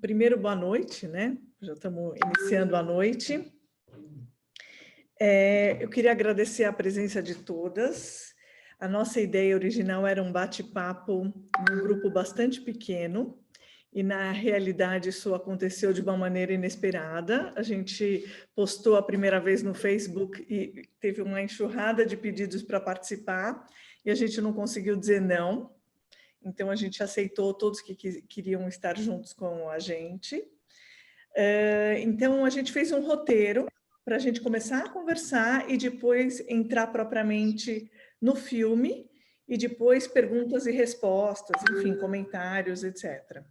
primeiro, boa noite, né? Já estamos iniciando a noite. Eu queria agradecer a presença de todas. A nossa ideia original era um bate-papo num grupo bastante pequeno, e na realidade isso aconteceu de uma maneira inesperada. A gente postou a primeira vez no Facebook e teve uma enxurrada de pedidos para participar, e a gente não conseguiu dizer não. Então, a gente aceitou todos que queriam estar juntos com a gente. Então, a gente fez um roteiro para a gente começar a conversar e depois entrar propriamente no filme, e depois perguntas e respostas, enfim, comentários, etc.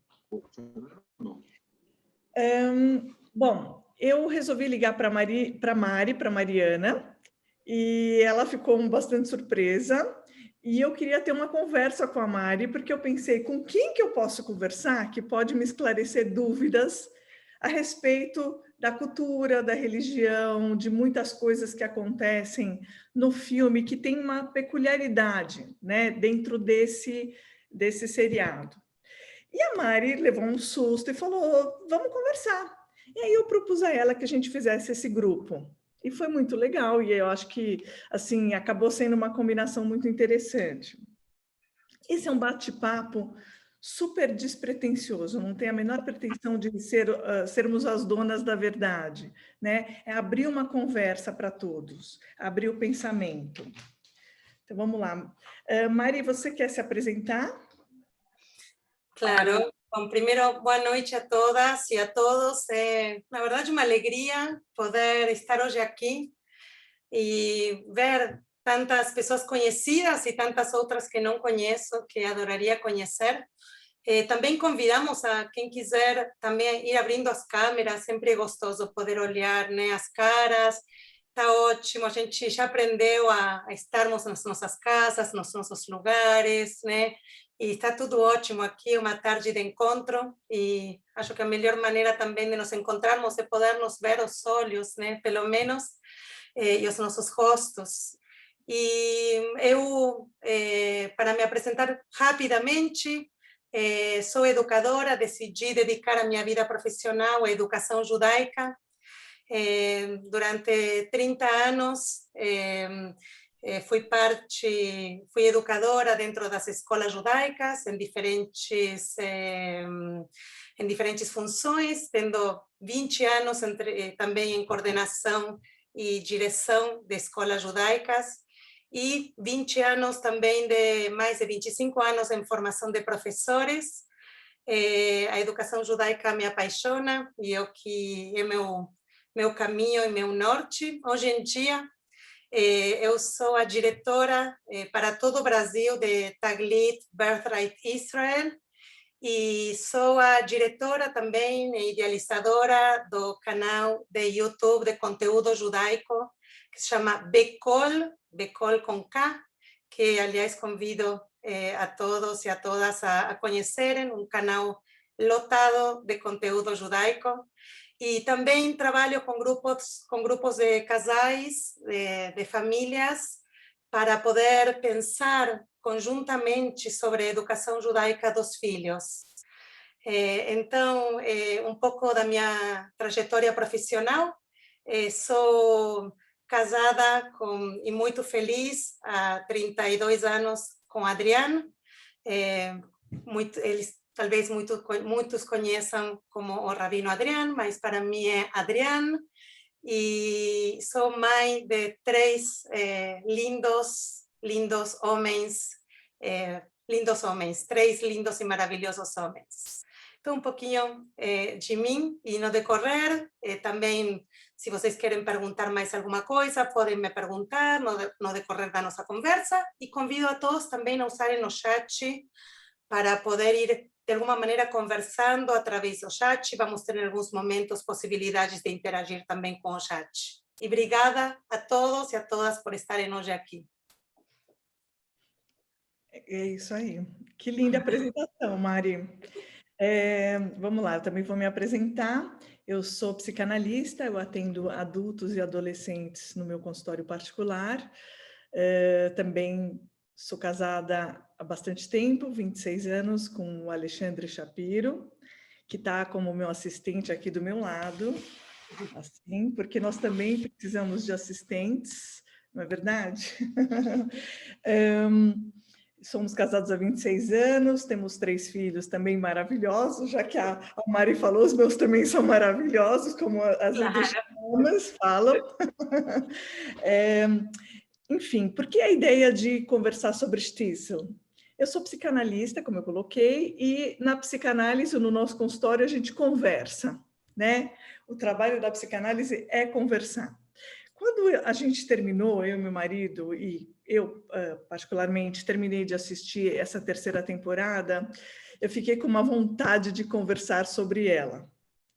Bom, eu resolvi ligar para a Mariana, e ela ficou bastante surpresa. E eu queria ter uma conversa com a Mari, porque eu pensei, com quem que eu posso conversar que pode me esclarecer dúvidas a respeito da cultura, da religião, de muitas coisas que acontecem no filme, que tem uma peculiaridade, né, dentro desse seriado. E a Mari levou um susto e falou, vamos conversar. E aí eu propus a ela que a gente fizesse esse grupo. E foi muito legal, e eu acho que, assim, acabou sendo uma combinação muito interessante. Esse é um bate-papo super despretensioso, não tem a menor pretensão de sermos as donas da verdade, né? É abrir uma conversa para todos, abrir o pensamento. Então, vamos lá. Mari, você quer se apresentar? Claro. Bom, primeiro, boa noite a todas e a todos. Na verdade, uma alegria poder estar hoje aqui e ver tantas pessoas conhecidas e tantas outras que não conheço, que adoraria conhecer. Também convidamos a quem quiser também ir abrindo as câmeras, sempre é gostoso poder olhar, né, as caras. Está ótimo, a gente já aprendeu a estarmos nas nossas casas, nos nossos lugares, né? E está tudo ótimo aqui, uma tarde de encontro, e acho que a melhor maneira também de nos encontrarmos é poder nos ver os olhos, né? Pelo menos, e os nossos rostos. E eu, para me apresentar rapidamente, sou educadora, decidi dedicar a minha vida profissional à educação judaica. Durante 30 anos fui educadora dentro das escolas judaicas em diferentes funções, tendo 20 anos também em coordenação e direção de escolas judaicas, e 20 anos também, mais de 25 anos em formação de professores. A educação judaica me apaixona, e é o que é meu caminho e meu norte. Hoje em dia, eu sou a diretora para todo o Brasil de Taglit Birthright Israel, e sou a diretora também e idealizadora do canal de YouTube de conteúdo judaico, que se chama Becol com K, que, aliás, convido a todos e a todas a conhecerem, um canal lotado de conteúdo judaico. E também trabalho com grupos de casais, de famílias, para poder pensar conjuntamente sobre a educação judaica dos filhos. Então, um pouco da minha trajetória profissional. Sou casada e muito feliz há 32 anos com Adrián. Eles talvez muitos conheçam como o Rabino Adrián, mas para mim é Adrián. E sou mãe de 3 lindos homens, 3 lindos e maravilhosos homens. Então, um pouquinho de mim, e no decorrer, também, se vocês querem perguntar mais alguma coisa, podem me perguntar no decorrer da nossa conversa, e convido a todos também a usarem o chat para poder ir, de alguma maneira, conversando através do chat. Vamos ter, em alguns momentos, possibilidades de interagir também com o chat. E obrigada a todos e a todas por estarem hoje aqui. É isso aí. Que linda apresentação, Mari. Vamos lá, eu também vou me apresentar. Eu sou psicanalista, eu atendo adultos e adolescentes no meu consultório particular. Também sou casada há bastante tempo, 26 anos, com o Alexandre Shapiro, que está como meu assistente aqui do meu lado, assim, porque nós também precisamos de assistentes, não é verdade? Somos casados há 26 anos, temos 3 filhos também maravilhosos, já que a Mari falou, os meus também são maravilhosos, como as indígenas falam. Enfim, por que a ideia de conversar sobre Stissel? Eu sou psicanalista, como eu coloquei, e na psicanálise, no nosso consultório, a gente conversa, né? O trabalho da psicanálise é conversar. Quando a gente terminou, eu e meu marido, e eu particularmente terminei de assistir essa terceira temporada, eu fiquei com uma vontade de conversar sobre ela,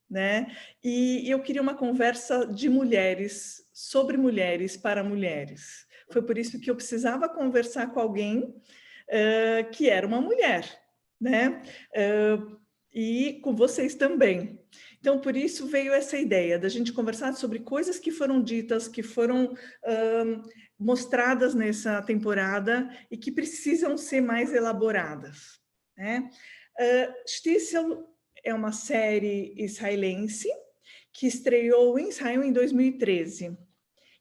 né? E eu queria uma conversa de mulheres, sobre mulheres, para mulheres. Foi por isso que eu precisava conversar com alguém que era uma mulher, né? E com vocês também. Então, por isso veio essa ideia da gente conversar sobre coisas que foram ditas, que foram mostradas nessa temporada e que precisam ser mais elaboradas, né? Stissel é uma série israelense que estreou em Israel em 2013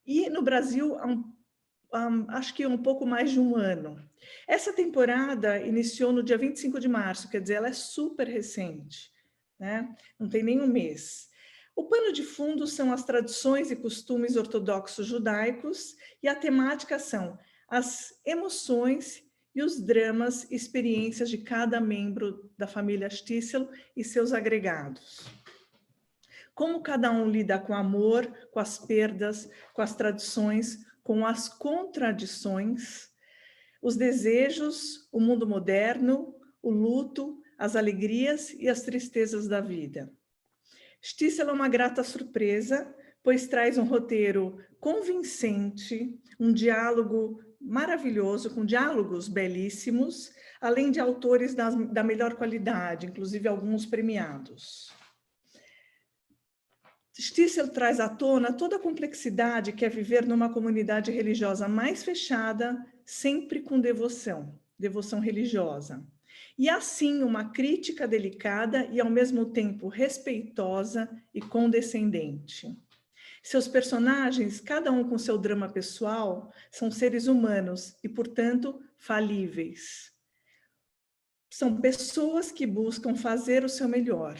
e no Brasil acho que um pouco mais de um ano. Essa temporada iniciou no dia 25 de março, quer dizer, ela é super recente, né? Não tem nem um mês. O pano de fundo são as tradições e costumes ortodoxos judaicos e a temática são as emoções e os dramas e experiências de cada membro da família Stissel e seus agregados. Como cada um lida com o amor, com as perdas, com as tradições, com as contradições, os desejos, o mundo moderno, o luto, as alegrias e as tristezas da vida. Stissel é uma grata surpresa, pois traz um roteiro convincente, um diálogo maravilhoso, com diálogos belíssimos, além de autores da melhor qualidade, inclusive alguns premiados. Stissel traz à tona toda a complexidade que é viver numa comunidade religiosa mais fechada, sempre com devoção religiosa. E assim, uma crítica delicada e ao mesmo tempo respeitosa e condescendente. Seus personagens, cada um com seu drama pessoal, são seres humanos e, portanto, falíveis. São pessoas que buscam fazer o seu melhor,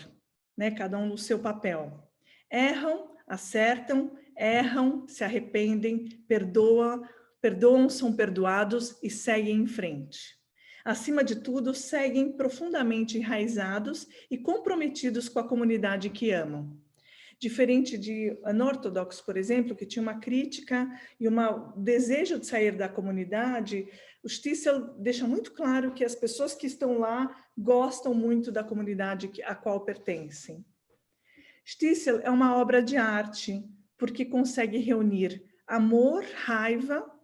né? Cada um no seu papel. Erram, acertam, erram, se arrependem, perdoam, são perdoados e seguem em frente. Acima de tudo, seguem profundamente enraizados e comprometidos com a comunidade que amam. Diferente de Unorthodox, por exemplo, que tinha uma crítica e um desejo de sair da comunidade, o Stissel deixa muito claro que as pessoas que estão lá gostam muito da comunidade a qual pertencem. Stissel é uma obra de arte, porque consegue reunir amor, raiva,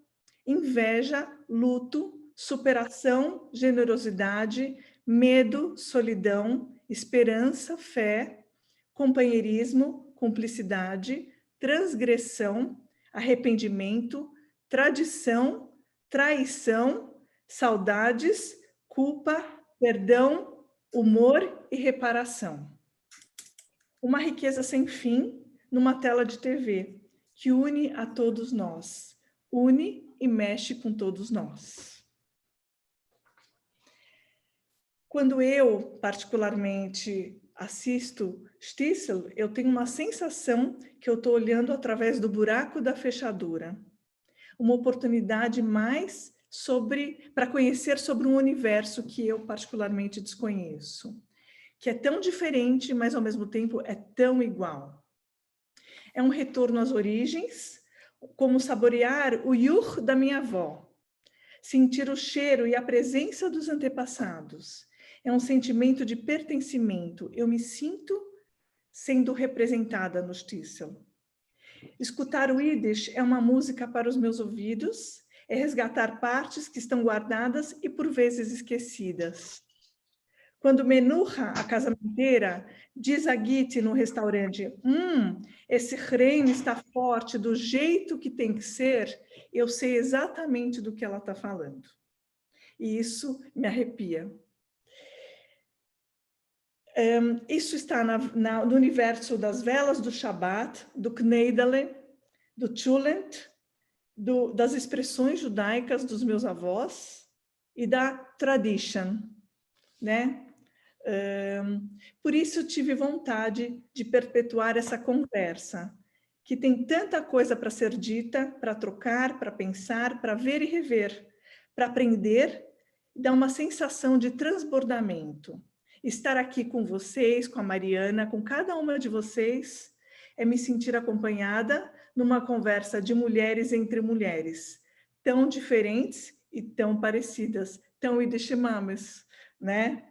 inveja, luto, superação, generosidade, medo, solidão, esperança, fé, companheirismo, cumplicidade, transgressão, arrependimento, tradição, traição, saudades, culpa, perdão, humor e reparação. Uma riqueza sem fim numa tela de TV, que une a todos nós, une e mexe com todos nós. Quando eu, particularmente, assisto Stissel, eu tenho uma sensação que eu estou olhando através do buraco da fechadura. Uma oportunidade mais para conhecer sobre um universo que eu particularmente desconheço, que é tão diferente, mas ao mesmo tempo é tão igual. É um retorno às origens, como saborear o iur da minha avó, sentir o cheiro e a presença dos antepassados. É um sentimento de pertencimento. Eu me sinto sendo representada no Stissel. Escutar o Yiddish é uma música para os meus ouvidos, é resgatar partes que estão guardadas e por vezes esquecidas. Quando Menucha, a casamenteira, diz a Giti no restaurante, esse reino está forte do jeito que tem que ser, eu sei exatamente do que ela está falando. E isso me arrepia. Isso está no universo das velas do Shabat, do Kneidale, do Tchulent, das expressões judaicas dos meus avós e da tradition, né? Por isso eu tive vontade de perpetuar essa conversa, que tem tanta coisa para ser dita, para trocar, para pensar, para ver e rever, para aprender, e dar uma sensação de transbordamento. Estar aqui com vocês, com a Mariana, com cada uma de vocês, é me sentir acompanhada numa conversa de mulheres entre mulheres, tão diferentes e tão parecidas, tão ideshimames, né?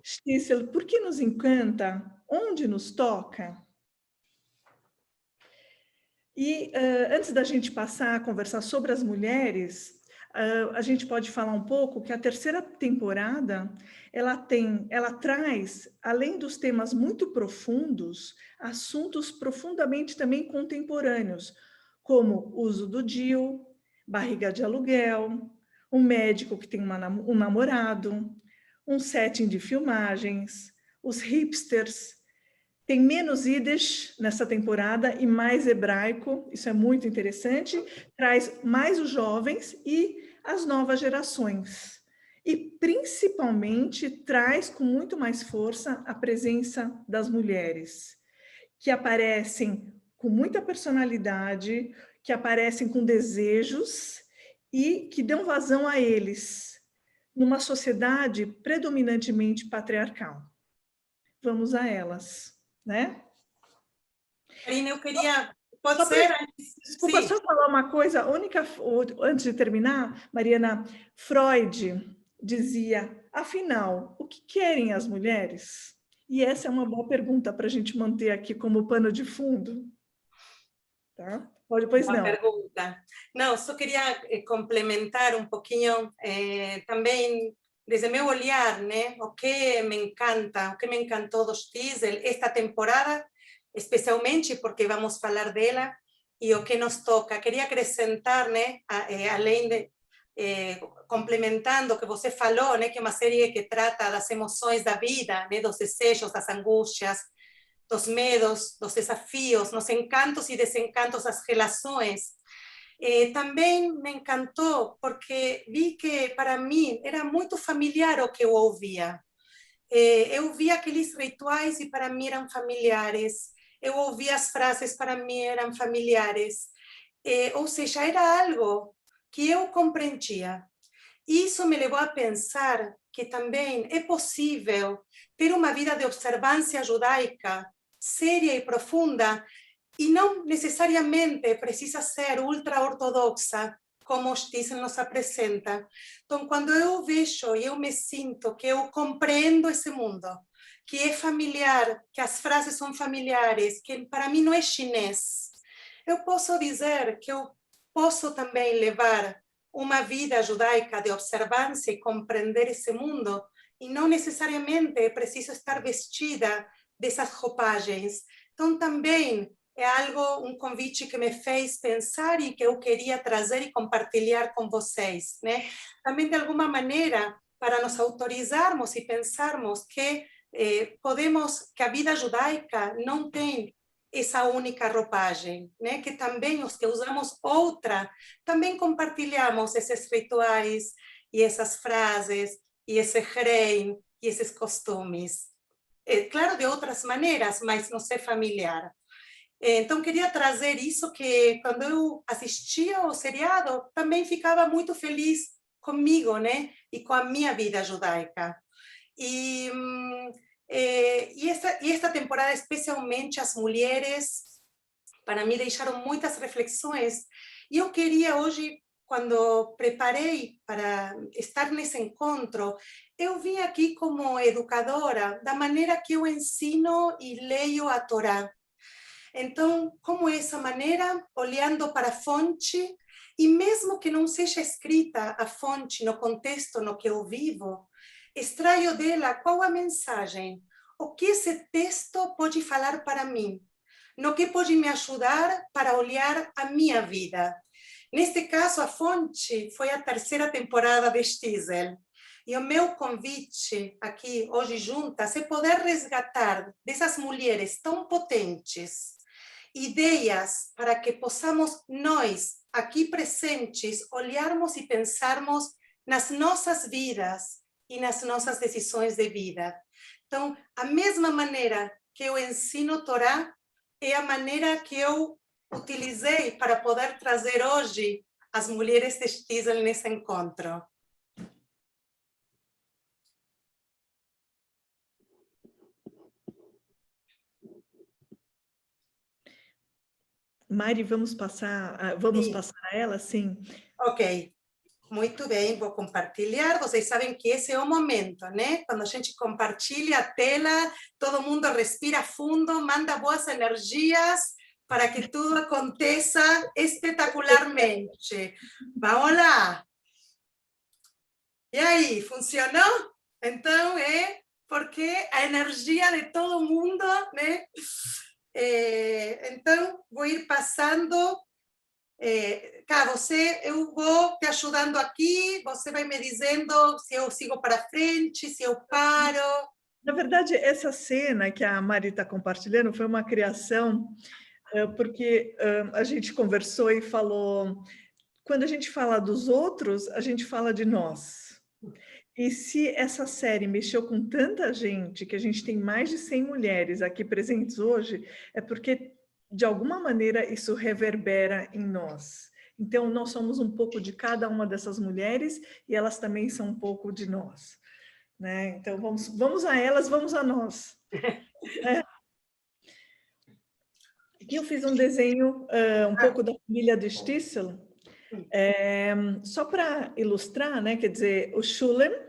Shtisel, por que nos encanta? Onde nos toca? E antes da gente passar a conversar sobre as mulheres, a gente pode falar um pouco que a terceira temporada, ela traz, além dos temas muito profundos, assuntos profundamente também contemporâneos, como uso do DIU, barriga de aluguel, um médico que tem um namorado, um setting de filmagens, os hipsters. Tem menos Yiddish nessa temporada e mais hebraico, isso é muito interessante, traz mais os jovens e as novas gerações. E, principalmente, traz com muito mais força a presença das mulheres, que aparecem com muita personalidade, que aparecem com desejos e que dão vazão a eles, numa sociedade predominantemente patriarcal. Vamos a elas, né? Karina, eu queria... Pode ser? Desculpa, só falar uma coisa, antes de terminar, Mariana, Freud dizia, afinal, o que querem as mulheres? E essa é uma boa pergunta para a gente manter aqui como pano de fundo. Tá? Pois Boa não. pergunta. Não, só queria complementar um pouquinho também desde meu olhar, né? O que me encantou do Shtisel esta temporada, especialmente porque vamos falar dela, e o que nos toca. Queria acrescentar, né, além de complementando o que você falou, né, que é uma série que trata das emoções da vida, né, dos desejos, das angústias, dos medos, dos desafios, los encantos y desencantos das relações. Também me encantou porque vi que para mim era muito familiar o que eu ouvia. Eu via aqueles rituais e para mim eram familiares. Eu ouvia as frases, para mim eram familiares. Ou seja, era algo que eu compreendia. Isso me levou a pensar que também é possível ter uma vida de observância judaica séria e profunda, e não necessariamente precisa ser ultra-ortodoxa, como o Shtisel nos apresenta. Então, quando eu vejo e eu me sinto que eu compreendo esse mundo, que é familiar, que as frases são familiares, que para mim não é chinês, eu posso dizer que eu posso também levar uma vida judaica de observância e compreender esse mundo, e não necessariamente preciso estar vestida dessas roupagens. Então, também é algo, um convite que me fez pensar e que eu queria trazer e compartilhar com vocês, né? Também, de alguma maneira, para nos autorizarmos e pensarmos que que a vida judaica não tem essa única roupagem, né? Que também os que usamos outra, também compartilhamos esses rituais e essas frases e esse reino e esses costumes. Claro, de outras maneiras, mas não ser familiar. Então, queria trazer isso, que quando eu assistia ao seriado, também ficava muito feliz comigo, né? E com a minha vida judaica. E esta temporada, especialmente as mulheres, para mim deixaram muitas reflexões. E eu queria hoje, quando preparei para estar nesse encontro, eu vim aqui como educadora, da maneira que eu ensino e leio a Torá. Então, como é essa maneira? Olhando para a fonte, e mesmo que não seja escrita a fonte no contexto no que eu vivo, extraio dela qual a mensagem, o que esse texto pode falar para mim, no que pode me ajudar para olhar a minha vida. Neste caso, a fonte foi a terceira temporada de Shtisel. E o meu convite aqui hoje juntas é poder resgatar dessas mulheres tão potentes ideias para que possamos nós, aqui presentes, olharmos e pensarmos nas nossas vidas e nas nossas decisões de vida. Então, a mesma maneira que eu ensino Torá é a maneira que eu utilizei para poder trazer hoje as mulheres de Shtisel nesse encontro. Mari, vamos passar a ela, sim. Ok, muito bem, vou compartilhar. Vocês sabem que esse é o momento, né? Quando a gente compartilha a tela, todo mundo respira fundo, manda boas energias para que tudo aconteça espetacularmente. Vamos lá! E aí, funcionou? Então, é porque a energia de todo mundo, né? Então, vou ir passando. Cá, eu vou te ajudando aqui, você vai me dizendo se eu sigo para frente, se eu paro. Na verdade, essa cena que a Mari está compartilhando foi uma criação, porque a gente conversou e falou, quando a gente fala dos outros, a gente fala de nós. E se essa série mexeu com tanta gente, que a gente tem mais de 100 mulheres aqui presentes hoje, é porque, de alguma maneira, isso reverbera em nós. Então, nós somos um pouco de cada uma dessas mulheres e elas também são um pouco de nós. Né? Então, vamos a elas, vamos a nós. Aqui eu fiz um desenho um pouco da família de Shtisel, só para ilustrar, né? Quer dizer, o Shulem,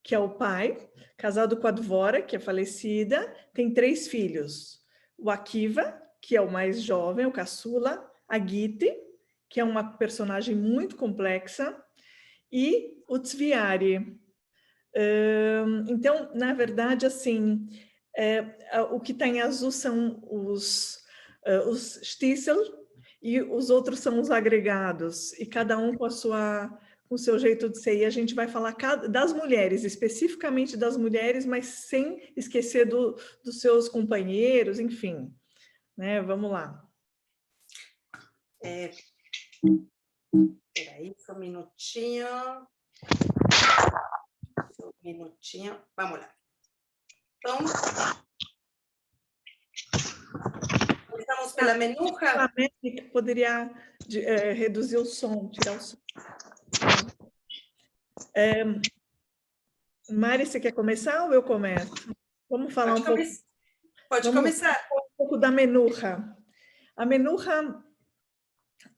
que é o pai, casado com a Dvora, que é falecida, tem 3 filhos. O Akiva, que é o mais jovem, o caçula, a Giti, que é uma personagem muito complexa, e o Tzviari. Então, na verdade, assim, o que está em azul são os Shtisel e os outros são os agregados, e cada um com o seu jeito de ser. E a gente vai falar das mulheres, especificamente das mulheres, mas sem esquecer dos seus companheiros, enfim. Né? Vamos lá. Espera aí, só um minutinho. Vamos lá. Então, começamos pela menucha. Poderia reduzir o som, tirar o som. Mari, você quer começar ou eu começo? Vamos falar Pode começar. Um pouco da menucha. A menucha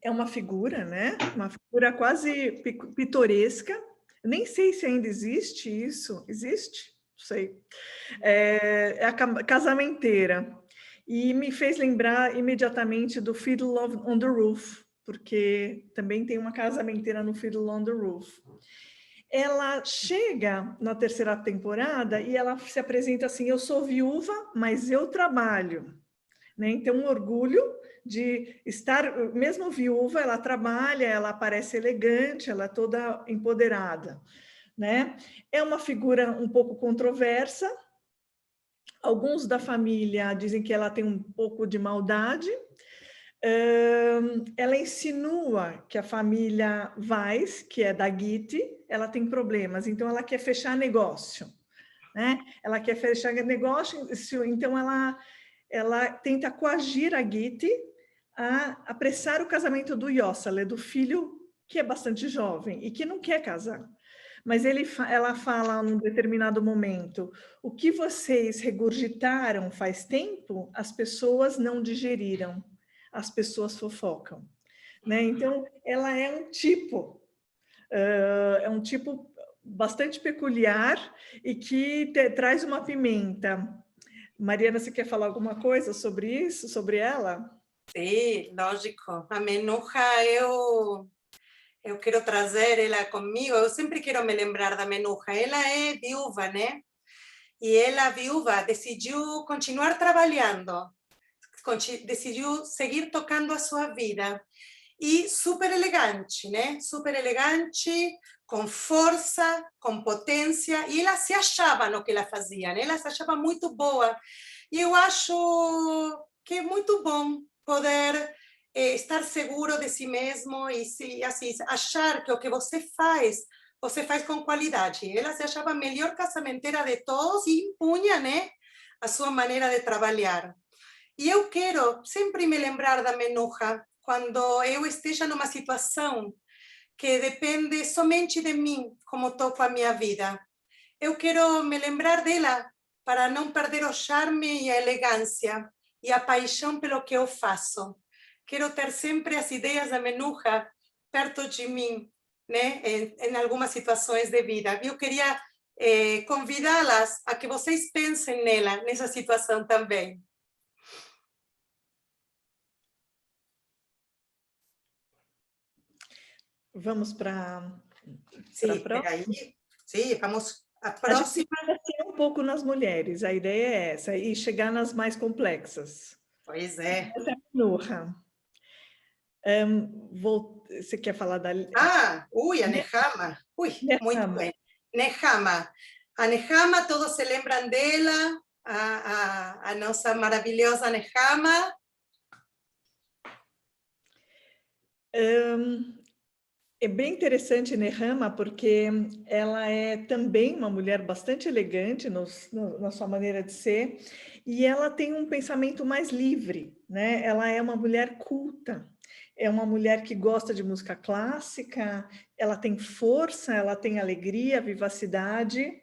é uma figura, né? Uma figura quase pitoresca. Nem sei se ainda existe isso. Existe? Não sei. É a casamenteira. E me fez lembrar imediatamente do Fiddle on the Roof, porque também tem uma casamenteira no Fiddle on the Roof. Ela chega na 3ª temporada e ela se apresenta assim, eu sou viúva, mas eu trabalho. Né? Então, um orgulho de estar, mesmo viúva, ela trabalha, ela parece elegante, ela é toda empoderada. Né? É uma figura um pouco controversa. Alguns da família dizem que ela tem um pouco de maldade. Ela insinua que a família Weiss, que é da Giti, ela tem problemas, então ela quer fechar negócio. Né? Ela quer fechar negócio, então ela tenta coagir a Giti a apressar o casamento do Yossele, do filho que é bastante jovem e que não quer casar. Mas ela fala num determinado momento, o que vocês regurgitaram faz tempo, as pessoas não digeriram, as pessoas fofocam. Né? Então, ela é um tipo bastante peculiar e que traz uma pimenta. Mariana, você quer falar alguma coisa sobre isso, sobre ela? Sim, lógico. A menucha, eu quero trazer ela comigo, eu sempre quero me lembrar da menucha. Ela é viúva, né? E ela, viúva, decidiu continuar trabalhando, decidiu seguir tocando a sua vida. e super elegante, né? Super elegante, com força, com potência, e ela se achava no que ela fazia, né? Ela se achava muito boa. E eu acho que é muito bom poder estar seguro de si mesmo e se, assim, achar que o que você faz com qualidade. Ela se achava a melhor casamenteira de todos e impunha, né, a sua maneira de trabalhar. E eu quero sempre me lembrar da Menuja quando eu esteja numa situação que depende somente de mim, como toco a minha vida. Eu quero me lembrar dela para não perder o charme e a elegância e a paixão pelo que eu faço. Quero ter sempre as ideias da Menuja perto de mim, né, em algumas situações de vida. Eu queria convidá-las a que vocês pensem nela, nessa situação também. Vamos para a Sim, próxima? aí, sim, vamos à A gente próxima. vai descer um pouco nas mulheres, a ideia é essa, e chegar nas mais complexas. Pois é. Essa é a Nurra. Você quer falar da A Nehama. Muito Nehama? bem. Nehama. A Nehama, todos se lembram dela, a nossa maravilhosa Nehama. É bem interessante Nehama, porque ela é também uma mulher bastante elegante na sua maneira de ser, e ela tem um pensamento mais livre, né? Ela é uma mulher culta, é uma mulher que gosta de música clássica, ela tem força, ela tem alegria, vivacidade,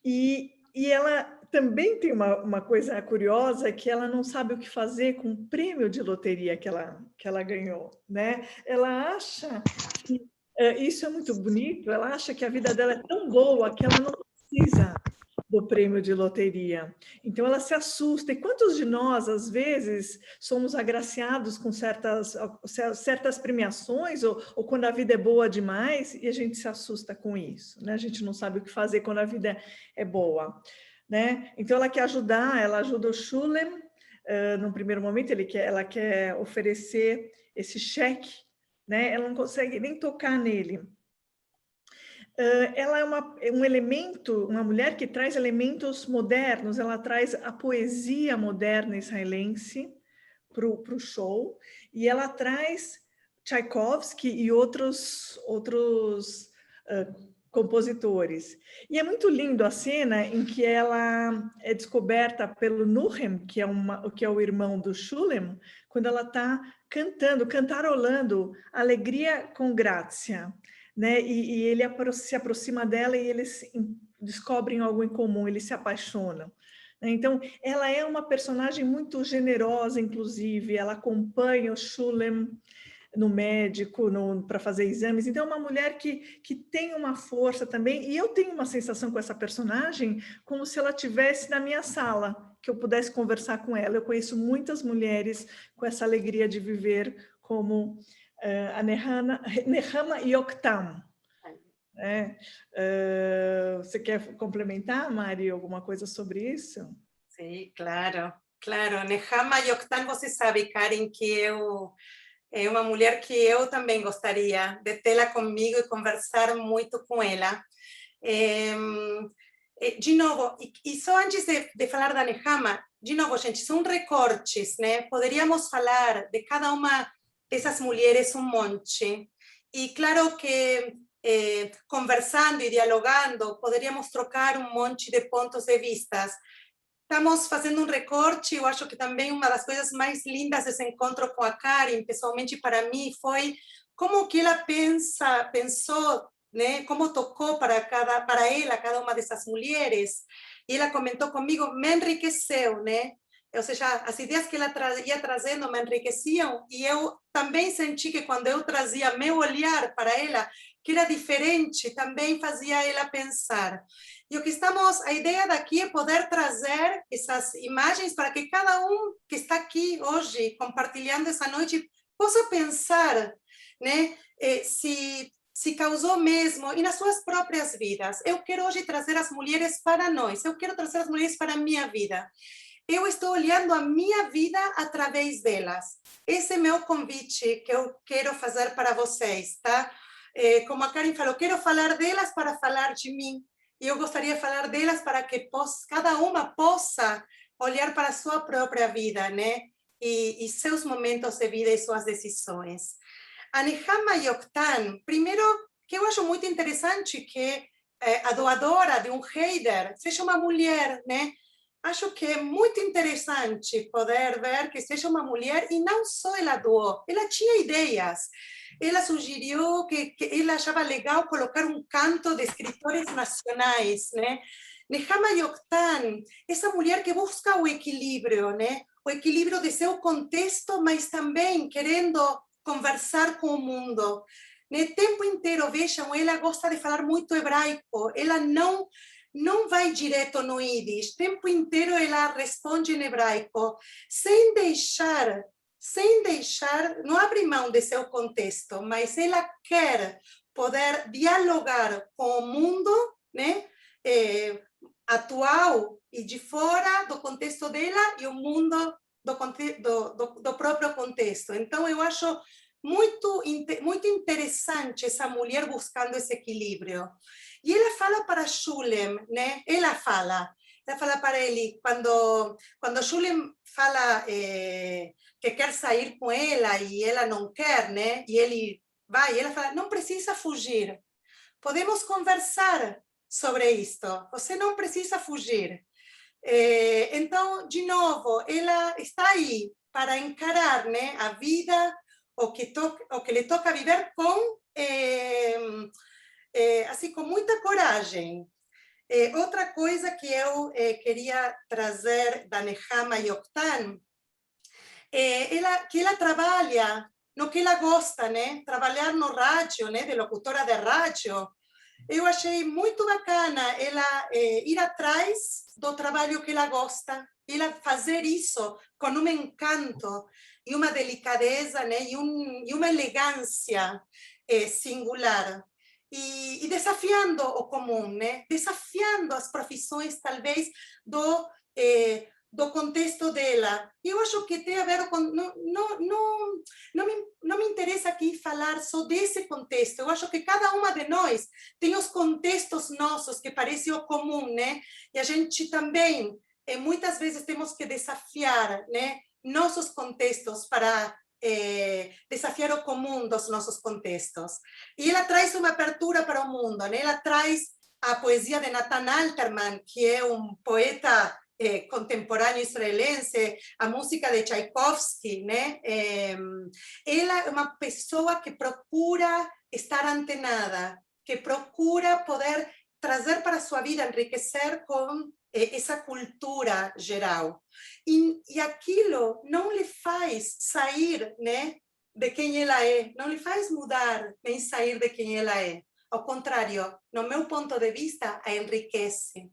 e ela também tem uma coisa curiosa, que ela não sabe o que fazer com o prêmio de loteria que ela ganhou, né? Ela acha que isso é muito bonito, ela acha que a vida dela é tão boa que ela não precisa do prêmio de loteria. Então ela se assusta. E quantos de nós, às vezes, somos agraciados com certas premiações, ou quando a vida é boa demais, e a gente se assusta com isso, né? A gente não sabe o que fazer quando a vida é boa, né? Então ela quer ajudar, ela ajuda o Shulem, num primeiro momento ela quer oferecer esse cheque, né? Ela não consegue nem tocar nele. Ela é um elemento, uma mulher que traz elementos modernos, ela traz a poesia moderna israelense para o show, e ela traz Tchaikovsky e outros compositores. E é muito lindo a cena em que ela é descoberta pelo Nuhem, que é o irmão do Shulem, quando ela está cantando, cantarolando Alegria com Grácia, né? E ele se aproxima dela e eles descobrem algo em comum, eles se apaixonam. Então, ela é uma personagem muito generosa, inclusive, ela acompanha o Shulem no médico, para fazer exames. Então, é uma mulher que tem uma força também, e eu tenho uma sensação com essa personagem, como se ela estivesse na minha sala, que eu pudesse conversar com ela. Eu conheço muitas mulheres com essa alegria de viver como a Nehama Yoktam. Você quer complementar, Mari, alguma coisa sobre isso? Sim, claro, claro. Nehama Yoktan, você sabe, Karen, que é uma mulher que eu também gostaria de tê-la comigo e conversar muito com ela. De novo, e só antes de falar da Nehama, de novo, gente, são recortes, né? Poderíamos falar de cada uma dessas mulheres um monte. E claro que conversando e dialogando, poderíamos trocar um monte de pontos de vistas. Estamos fazendo um recorte, eu acho que também uma das coisas mais lindas desse encontro com a Karen, pessoalmente para mim, foi como que ela pensou, né, como tocou para ela, cada uma dessas mulheres, e ela comentou comigo, me enriqueceu, né? Ou seja, as ideias que ela ia trazendo me enriqueciam, e eu também senti que quando eu trazia meu olhar para ela, que era diferente, também fazia ela pensar. E o que a ideia daqui é poder trazer essas imagens para que cada um que está aqui hoje, compartilhando essa noite, possa pensar, né, se causou mesmo, e nas suas próprias vidas. Eu quero hoje trazer as mulheres para nós, eu quero trazer as mulheres para a minha vida. eu estou olhando a minha vida através delas. Esse é meu convite que eu quero fazer para vocês, tá? Como a Karen falou, quero falar delas para falar de mim. E eu gostaria de falar delas para que cada uma possa olhar para a sua própria vida, né? E seus momentos de vida e suas decisões. A Nehama Yoktan, primeiro, que eu acho muito interessante que a doadora de Heider seja uma mulher, né? Acho que é muito interessante poder ver que seja uma mulher e não só ela doou, ela tinha ideias. Ela sugeriu que ela achava legal colocar um canto de escritores nacionais, né? Nehama Yoktan, essa mulher que busca o equilíbrio, né? O equilíbrio de seu contexto, mas também querendo conversar com o mundo. O tempo inteiro, vejam, ela gosta de falar muito hebraico, ela não vai direto no Yiddish, o tempo inteiro ela responde em hebraico, sem deixar, não abre mão de seu contexto, mas ela quer poder dialogar com o mundo, né, atual e de fora do contexto dela e o mundo do próprio contexto. Então, eu acho muito interessante essa mulher buscando esse equilíbrio. E ela fala para Shulem, né? Ela fala para ele, quando Shulem fala que quer sair com ela e ela não quer, né? E ele vai, e ela fala, não precisa fugir, podemos conversar sobre isto, você não precisa fugir. Então, de novo, ela está aí para encarar, né, a vida, o que lhe toca viver com, assim, com muita coragem. Outra coisa que eu queria trazer da Nehama Yoktan, que ela trabalha no que ela gosta, né? Trabalhar no rádio, né? De locutora de rádio. Eu achei muito bacana ela ir atrás do trabalho que ela gosta, ela fazer isso com um encanto e uma delicadeza, né? E uma elegância singular. E desafiando o comum, né? Desafiando as profissões, talvez, do contexto dela. Eu acho que tem a ver com... Não me interessa aqui falar só desse contexto. Eu acho que cada uma de nós tem os contextos nossos que parecem o comum, né? E a gente também, muitas vezes, temos que desafiar, né, nossos contextos para desafiar o comum dos nossos contextos. E ela traz uma abertura para o mundo, né? Ela traz a poesia de Nathan Alterman, que é um poeta contemporâneo israelense, a música de Tchaikovsky, né? Ela é uma pessoa que procura estar antenada, que procura poder trazer para a sua vida, enriquecer com essa cultura geral. E aquilo não lhe faz sair, né, de quem ela é, não lhe faz mudar nem sair de quem ela é. Ao contrário, no meu ponto de vista, a enriquece.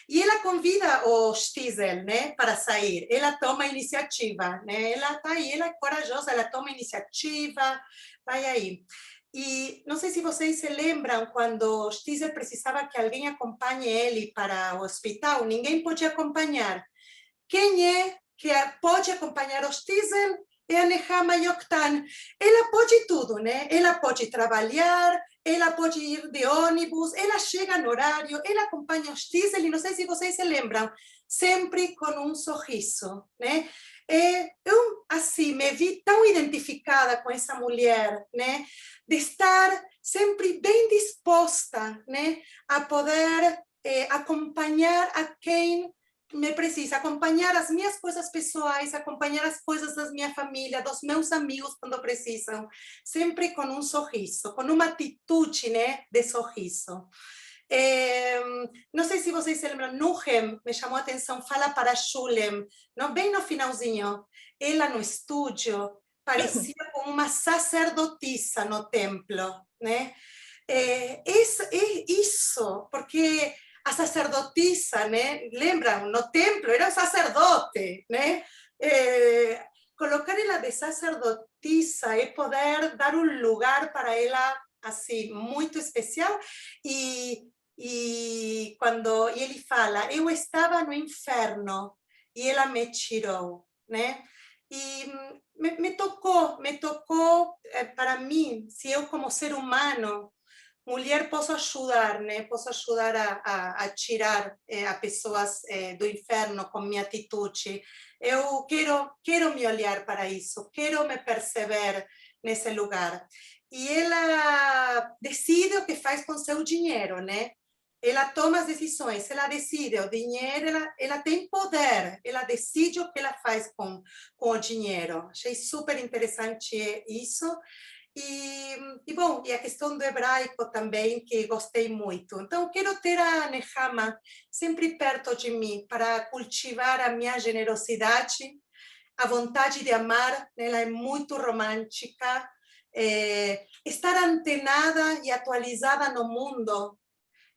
E ela convida o Stiesel, né, para sair. Ela toma a iniciativa, né? Ela está aí, ela é corajosa, ela toma a iniciativa, vai aí. E não sei se vocês se lembram quando o Stiesel precisava que alguém acompanhe ele para o hospital, ninguém podia acompanhar. Quem é que pode acompanhar o Stiesel? É a Nehama Yoktan. Ela pode tudo, né? Ela pode trabalhar, ela pode ir de ônibus, ela chega no horário, ela acompanha o Stiesel, e não sei se vocês se lembram, sempre com um sorriso, né? Eu, assim, me vi tão identificada com essa mulher, né? De estar sempre bem disposta, né? A poder acompanhar a quem me precisa, acompanhar as minhas coisas pessoais, acompanhar as coisas da minha família, dos meus amigos quando precisam, sempre com um sorriso, com uma atitude, né, de sorriso. Não sei se vocês se lembram, Nuhem me chamou a atenção, fala para Shulem, bem no finalzinho, ela no estúdio parecia como uma sacerdotisa no templo, né? Isso, porque a sacerdotisa, né? Lembram, no templo era um sacerdote, né? Colocar ela de sacerdotisa é poder dar um lugar para ela assim muito especial. E ele fala, eu estava no inferno e ela me tirou, né? E me tocou, para mim, se eu como ser humano, mulher, posso ajudar, né? Posso ajudar a tirar a pessoas do inferno com minha atitude. Eu quero me olhar para isso, quero me perceber nesse lugar. E ela decide o que faz com seu dinheiro, né? Ela toma as decisões, ela decide o dinheiro, ela tem poder, ela decide o que ela faz com o dinheiro. Achei super interessante isso. Bom, e a questão do hebraico também, que gostei muito. Então, quero ter a Nehama sempre perto de mim para cultivar a minha generosidade, a vontade de amar, ela é muito romântica, estar antenada e atualizada no mundo,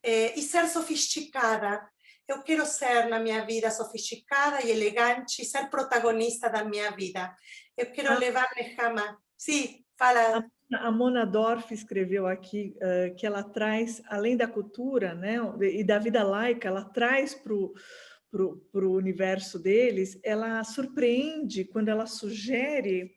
e ser sofisticada. Eu quero ser na minha vida sofisticada e elegante, ser protagonista da minha vida. Eu quero levar Nehama. Sim, fala. A Mona Dorf escreveu aqui que ela traz, além da cultura, né, e da vida laica, ela traz para o universo deles, ela surpreende quando ela sugere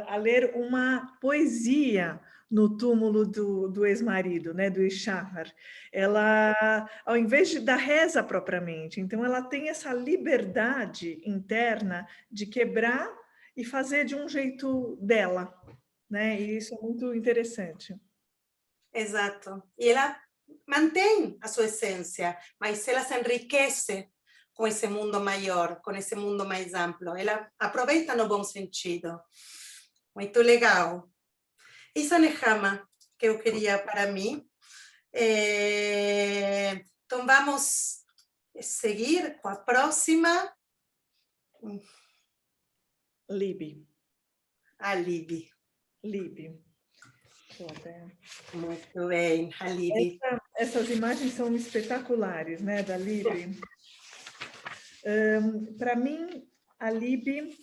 a ler uma poesia no túmulo do ex-marido, né, do Ishahar. Ela, ao invés da reza propriamente, então ela tem essa liberdade interna de quebrar e fazer de um jeito dela, né? E isso é muito interessante. Exato. E ela mantém a sua essência, mas ela se enriquece com esse mundo maior, com esse mundo mais amplo. Ela aproveita no bom sentido. Muito legal. Isso é Nehama que eu queria para mim. Então, vamos seguir com a próxima. Libi. A Libi. Libi. Muito bem, a Libi. Essas imagens são espetaculares, né, da Libi. Para mim, a Libi,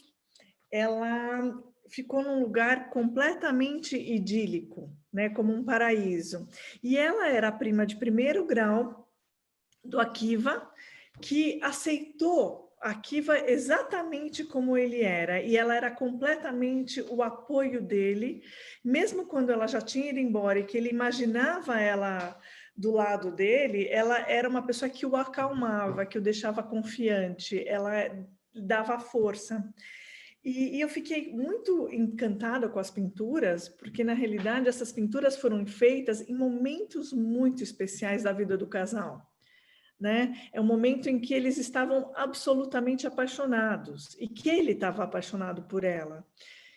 ela ficou num lugar completamente idílico, né, como um paraíso. E ela era a prima de primeiro grau do Akiva, que aceitou Akiva exatamente como ele era, e ela era completamente o apoio dele, mesmo quando ela já tinha ido embora e que ele imaginava ela do lado dele, ela era uma pessoa que o acalmava, que o deixava confiante, ela dava força. E eu fiquei muito encantada com as pinturas, porque na realidade essas pinturas foram feitas em momentos muito especiais da vida do casal. Né? É um momento em que eles estavam absolutamente apaixonados e que ele estava apaixonado por ela.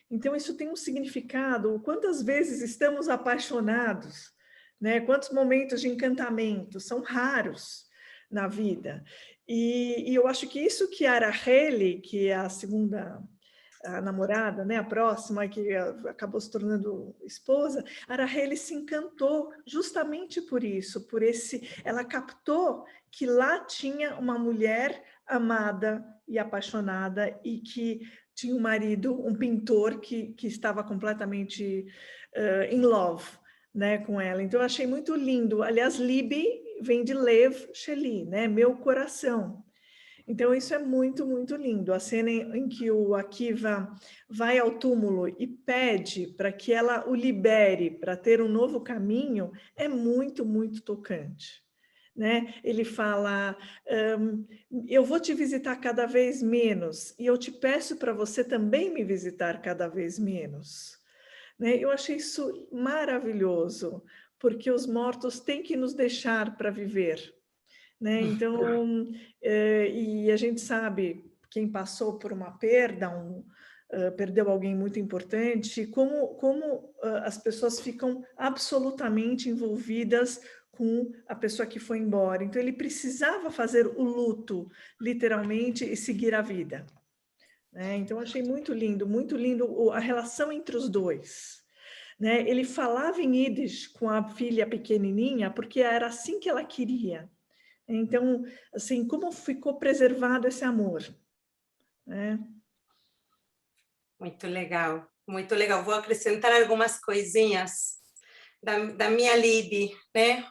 Então, isso tem um significado. Quantas vezes estamos apaixonados? Né? Quantos momentos de encantamento são raros na vida? E eu acho que isso que a Rachel, que é a segunda a namorada, né, a próxima, que acabou se tornando esposa, a Rachel se encantou justamente por isso, ela captou que lá tinha uma mulher amada e apaixonada e que tinha um marido, um pintor que estava completamente in love, né, com ela. Então eu achei muito lindo. Aliás, Libi vem de Lev Sheli, né, meu coração. Então, isso é muito, muito lindo. A cena em que o Akiva vai ao túmulo e pede para que ela o libere para ter um novo caminho é muito, muito tocante. Né? Ele fala, eu vou te visitar cada vez menos e eu te peço para você também me visitar cada vez menos. Né? Eu achei isso maravilhoso, porque os mortos têm que nos deixar para viver. Né? Então, e a gente sabe, quem passou por uma perda, perdeu alguém muito importante, como as pessoas ficam absolutamente envolvidas com a pessoa que foi embora. Então, ele precisava fazer o luto, literalmente, e seguir a vida. Né? Então, achei muito lindo a relação entre os dois. Né? Ele falava em Yiddish com a filha pequenininha, porque era assim que ela queria. Então, assim, como ficou preservado esse amor? Né? Muito legal, muito legal. Vou acrescentar algumas coisinhas da minha Libi, né?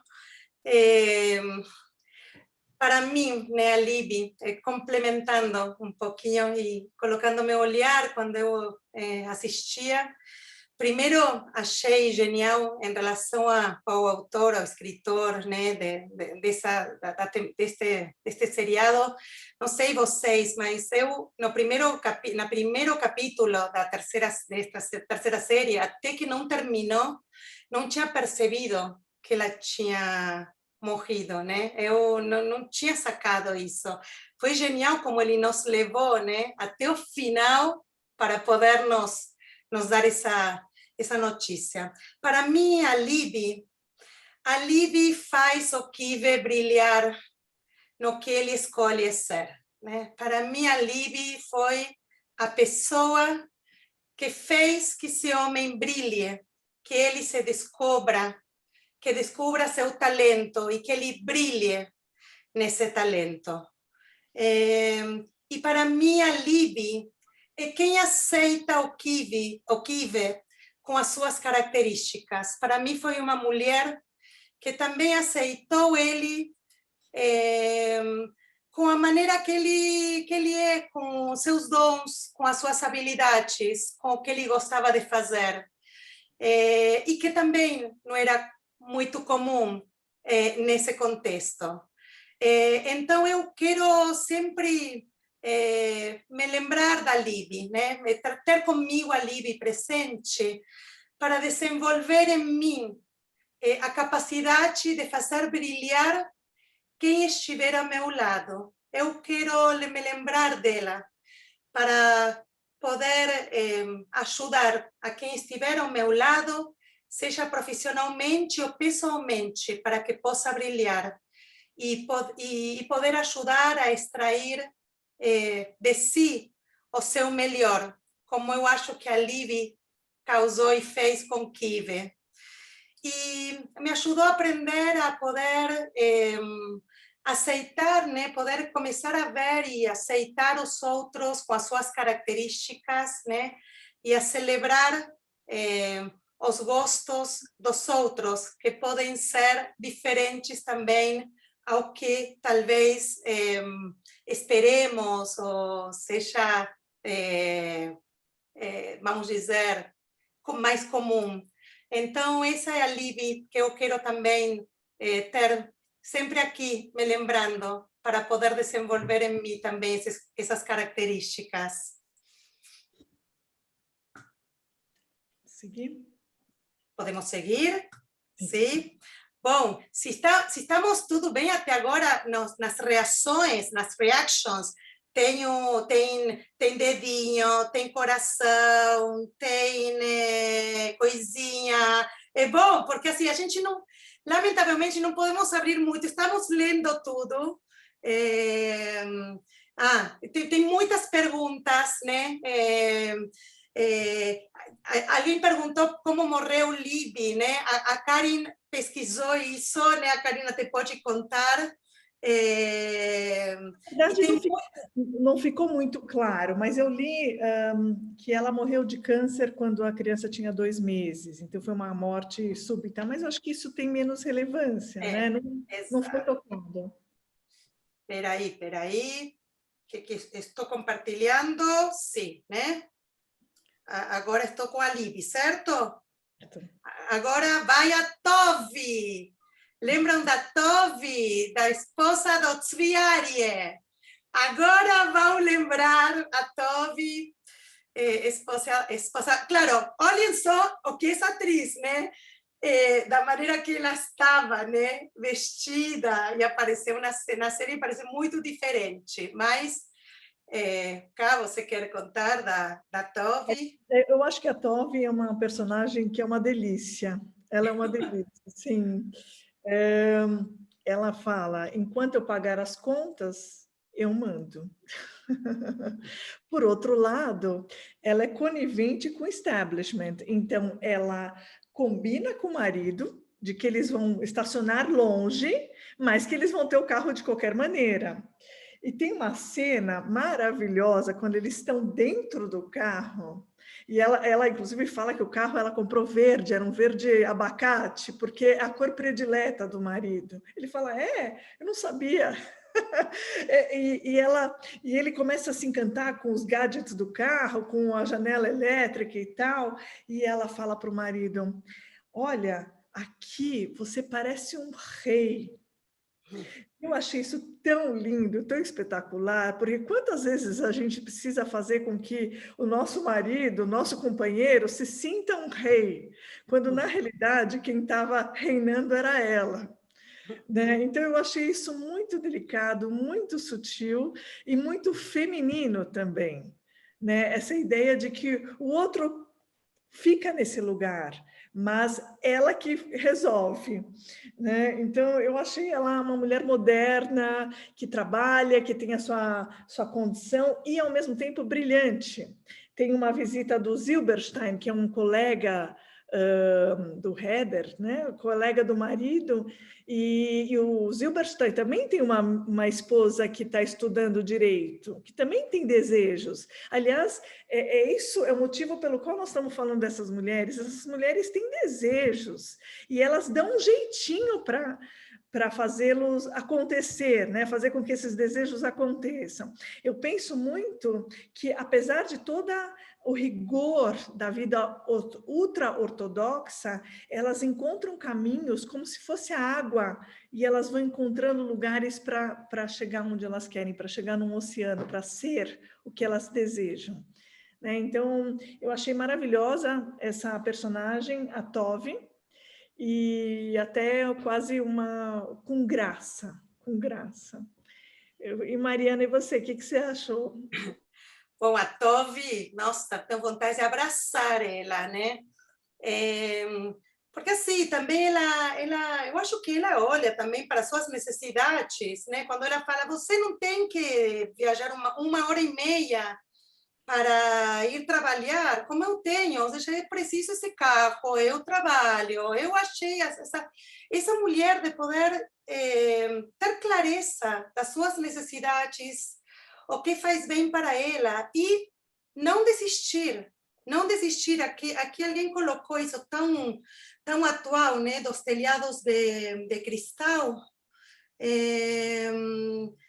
para mim, né, a Libby, complementando um pouquinho e colocando meu olhar quando eu assistia, primeiro achei genial em relação ao autor, ao escritor, né, deste seriado. Não sei vocês, mas eu no primeiro capítulo desta terceira série, até que não terminou, não tinha percebido que ela tinha morrido, né? Eu não tinha sacado isso. Foi genial como ele nos levou, né, até o final para poder nos dar essa notícia. Para mim, a Libby faz o Kive brilhar no que ele escolhe ser, né? Para mim, a Libby foi a pessoa que fez que esse homem brilhe, que ele se descubra, que descubra seu talento e que ele brilhe nesse talento. E para mim, a Libby é quem aceita o Kive com as suas características. Para mim, foi uma mulher que também aceitou ele com a maneira que ele é, com seus dons, com as suas habilidades, com o que ele gostava de fazer. E que também não era muito comum nesse contexto. Então, eu quero sempre me lembrar da Libby, né? Ter comigo a Libby presente para desenvolver em mim a capacidade de fazer brilhar quem estiver ao meu lado. Eu quero me lembrar dela para poder ajudar a quem estiver ao meu lado, seja profissionalmente ou pessoalmente, para que possa brilhar e poder ajudar a extrair de si o seu melhor, como eu acho que a Libby causou e fez com Kive. E me ajudou a aprender a poder aceitar, né, poder começar a ver e aceitar os outros com as suas características, né, e a celebrar os gostos dos outros, que podem ser diferentes também ao que talvez esperemos, ou seja, vamos dizer, mais comum. Então, essa é a Libby que eu quero também ter sempre aqui, me lembrando, para poder desenvolver em mim também essas características. Seguir? Podemos seguir? Sim. Bom, se estamos tudo bem até agora nas reações, nas reactions, tem dedinho, tem coração, tem coisinha. É bom, porque assim, a gente não, lamentavelmente, não podemos abrir muito, estamos lendo tudo. Tem muitas perguntas, né? Alguém perguntou como morreu Libby, né? A Karin pesquisou isso, né? A Karina te pode contar. Na verdade, não ficou muito claro, mas eu li que ela morreu de câncer quando a criança tinha 2 meses, então foi uma morte súbita, mas eu acho que isso tem menos relevância, né? Não foi tocado. Espera aí, que estou compartilhando, sim, né? Agora estou com a Libby, certo? Agora vai a Tove. Lembram da Tove, da esposa do Tzvi Arie? Agora vão lembrar a Tove, esposa. Claro, olhem só o que essa atriz, né? Da maneira que ela estava, né? Vestida, e apareceu na série, parece muito diferente, mas Cá, você quer contar da Tove? Eu acho que a Tove é uma personagem que é uma delícia. Ela é uma delícia, sim. Ela fala, enquanto eu pagar as contas, eu mando. Por outro lado, ela é conivente com o establishment. Então, ela combina com o marido de que eles vão estacionar longe, mas que eles vão ter o carro de qualquer maneira. E tem uma cena maravilhosa quando eles estão dentro do carro, e ela inclusive fala que o carro ela comprou verde, era um verde abacate, porque é a cor predileta do marido. Ele fala, eu não sabia. E ele começa a se encantar com os gadgets do carro, com a janela elétrica e tal, e ela fala para o marido: olha, aqui você parece um rei. Eu achei isso tão lindo, tão espetacular, porque quantas vezes a gente precisa fazer com que o nosso marido, o nosso companheiro, se sinta um rei, quando na realidade quem estava reinando era ela. Né? Então, eu achei isso muito delicado, muito sutil e muito feminino também. Né? Essa ideia de que o outro fica nesse lugar, mas ela que resolve. Né? Então, eu achei ela uma mulher moderna, que trabalha, que tem a sua condição e, ao mesmo tempo, brilhante. Tem uma visita do Zilberstein, que é um colega do Heder, né? Colega do marido, e o Zilberstein também tem uma esposa que está estudando direito, que também tem desejos. Aliás, isso é o motivo pelo qual nós estamos falando dessas mulheres. Essas mulheres têm desejos e elas dão um jeitinho para fazê-los acontecer, né? Fazer com que esses desejos aconteçam. Eu penso muito que, apesar de toda o rigor da vida ultra-ortodoxa, elas encontram caminhos como se fosse a água, e elas vão encontrando lugares para chegar onde elas querem, para chegar num oceano, para ser o que elas desejam. Né? Então, eu achei maravilhosa essa personagem, a Tove, e até quase com graça, com graça. E Mariana, e você, o que você achou? Bom, a Tove, nossa, tenho vontade de abraçar ela, né? É, porque assim, também eu acho que ela olha também para suas necessidades, né? Quando ela fala, você não tem que viajar uma hora e meia para ir trabalhar, como eu tenho, ou seja, eu preciso esse carro, eu trabalho. Eu achei essa mulher de poder ter clareza das suas necessidades, o que faz bem para ela e não desistir. Não desistir, aqui alguém colocou isso tão atual, né, dos telhados de cristal.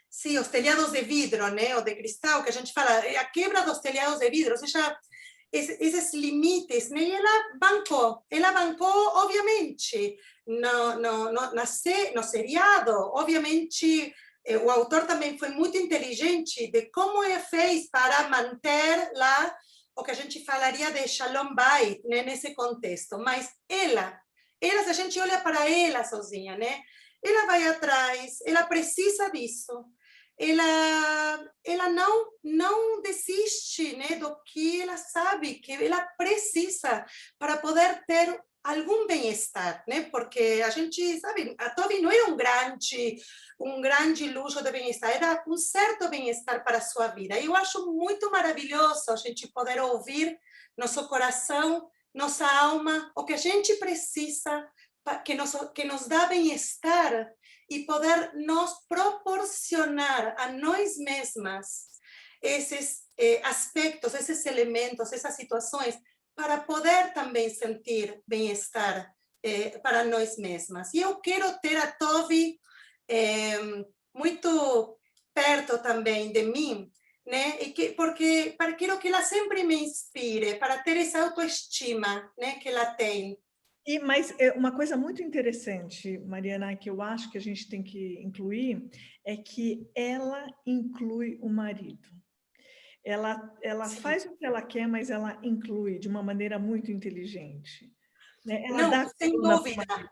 Sim, os telhados de vidro, né, ou de cristal, que a gente fala, a quebra dos telhados de vidro, ou seja, esses limites, né, e ela bancou, obviamente, no seriado, obviamente, o autor também foi muito inteligente de como ele fez para manter lá o que a gente falaria de Shalom Bait, né, nesse contexto, mas ela, se a gente olha para ela sozinha, né, ela vai atrás, ela precisa disso, ela não desiste, né, do que ela sabe que ela precisa para poder ter algum bem-estar, né? Porque a gente sabe, a Tove não era um grande luxo de bem-estar, era um certo bem-estar para a sua vida. E eu acho muito maravilhoso a gente poder ouvir nosso coração, nossa alma, o que a gente precisa, que nos dá bem-estar e poder nos proporcionar a nós mesmas esses aspectos, esses elementos, essas situações, para poder também sentir bem-estar para nós mesmas. E eu quero ter a Tove muito perto também de mim, né? Porque quero que ela sempre me inspire, para ter essa autoestima, né, que ela tem. Mas uma coisa muito interessante, Mariana, que eu acho que a gente tem que incluir, é que ela inclui o marido. Ela faz o que ela quer, mas ela inclui de uma maneira muito inteligente. Né? Ela Não, dá sem carona pro dúvida. marido.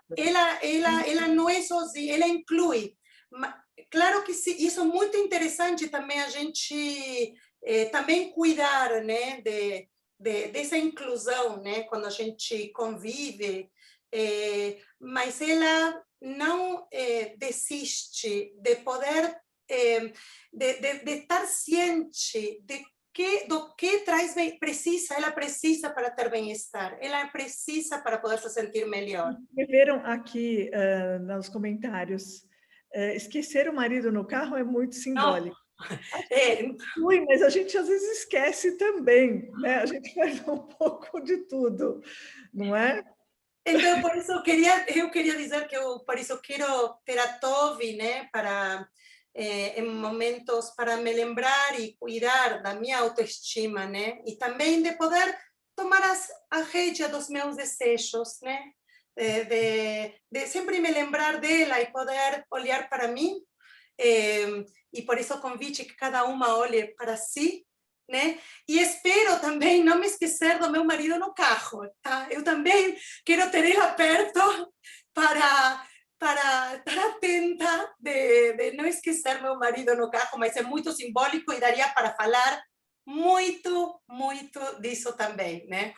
Ela não é sozinha, ela inclui. Claro que sim, isso é muito interessante também a gente também cuidar, né, dessa inclusão, né, quando a gente convive, mas ela não desiste de poder, de estar ciente do que ela precisa para ter bem-estar, ela precisa para poder se sentir melhor. Escreveram aqui nos comentários, esquecer o marido no carro é muito Não, simbólico. Mas a gente às vezes esquece também, né? A gente faz um pouco de tudo, não é? Então, por isso eu queria dizer que por isso quero ter a Tove, né, para em momentos para me lembrar e cuidar da minha autoestima, né? E também de poder tomar a rédea dos meus desejos, né? De sempre me lembrar dela e poder olhar para mim. E por isso o convite que cada uma olhe para si, né? E espero também não me esquecer do meu marido no carro, tá? Eu também quero ter ele perto para estar atenta de não esquecer meu marido no carro, mas é muito simbólico e daria para falar muito, muito disso também, né?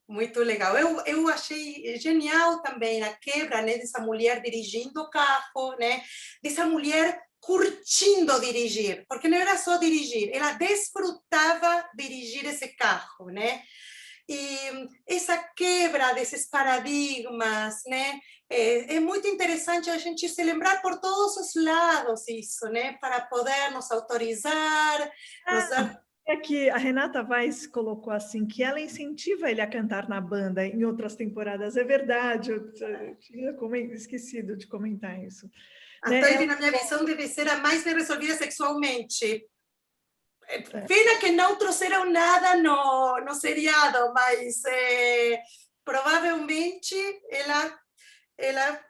Muito legal. Eu achei genial também a quebra, né, dessa mulher dirigindo o carro, né, dessa mulher curtindo dirigir, porque não era só dirigir, ela desfrutava dirigir esse carro, né? E essa quebra desses paradigmas, né? É muito interessante a gente se lembrar por todos os lados isso, né? Para poder nos autorizar, nos dar... É que a Renata Weiss colocou assim, que ela incentiva ele a cantar na banda em outras temporadas. É verdade, eu tinha esquecido de comentar isso. A Né? Toive, na minha visão, deve ser a mais bem resolvida sexualmente. Pena que não trouxeram nada no seriado, mas provavelmente ela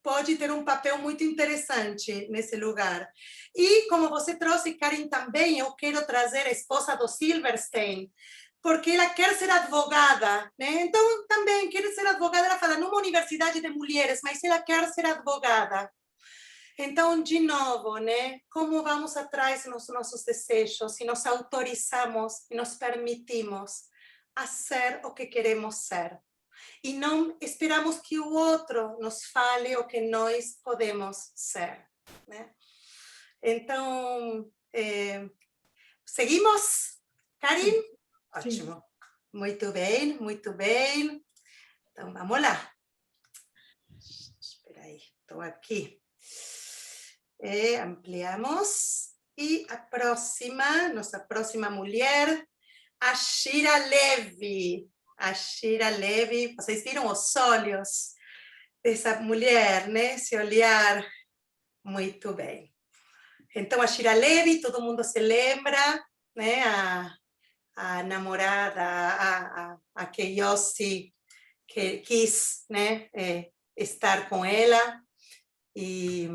pode ter um papel muito interessante nesse lugar. E como você trouxe, Karin, também, eu quero trazer a esposa do Silverstein, porque ela quer ser advogada, né? Então, também quer ser advogada, ela fala, numa universidade de mulheres, mas ela quer ser advogada. Então, de novo, né? Como vamos atrás dos nossos desejos e nos autorizamos e nos permitimos a ser o que queremos ser. E não esperamos que o outro nos fale o que nós podemos ser, né? Então, seguimos, Karin? Sim. Ótimo. Muito bem, muito bem. Então, vamos lá. Espera aí, estou aqui. Ampliamos. E a próxima, nossa próxima mulher, a Shira Levy. A Shira Levy, vocês viram os olhos dessa mulher, né? Esse olhar, muito bem. Então, a Shira Levy, todo mundo se lembra, né? A namorada, a que Yossi que quis, né? Estar com ela. E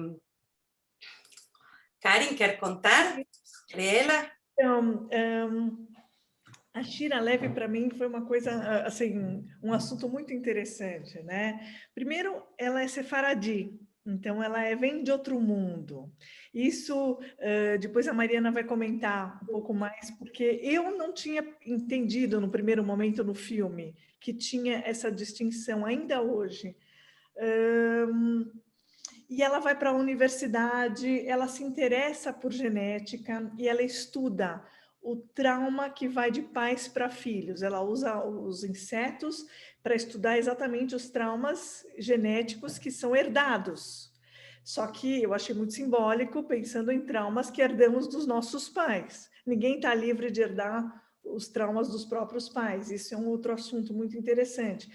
Karin, quer contar sobre ela? Então, a Shira Levy, para mim, foi uma coisa, assim, um assunto muito interessante, né? Primeiro, ela é sefaradi, então ela vem de outro mundo. Isso, depois a Mariana vai comentar um pouco mais, porque eu não tinha entendido no primeiro momento no filme que tinha essa distinção ainda hoje. E ela vai para a universidade, ela se interessa por genética e ela estuda o trauma que vai de pais para filhos. Ela usa os insetos para estudar exatamente os traumas genéticos que são herdados. Só que eu achei muito simbólico, pensando em traumas que herdamos dos nossos pais. Ninguém está livre de herdar os traumas dos próprios pais. Isso é um outro assunto muito interessante.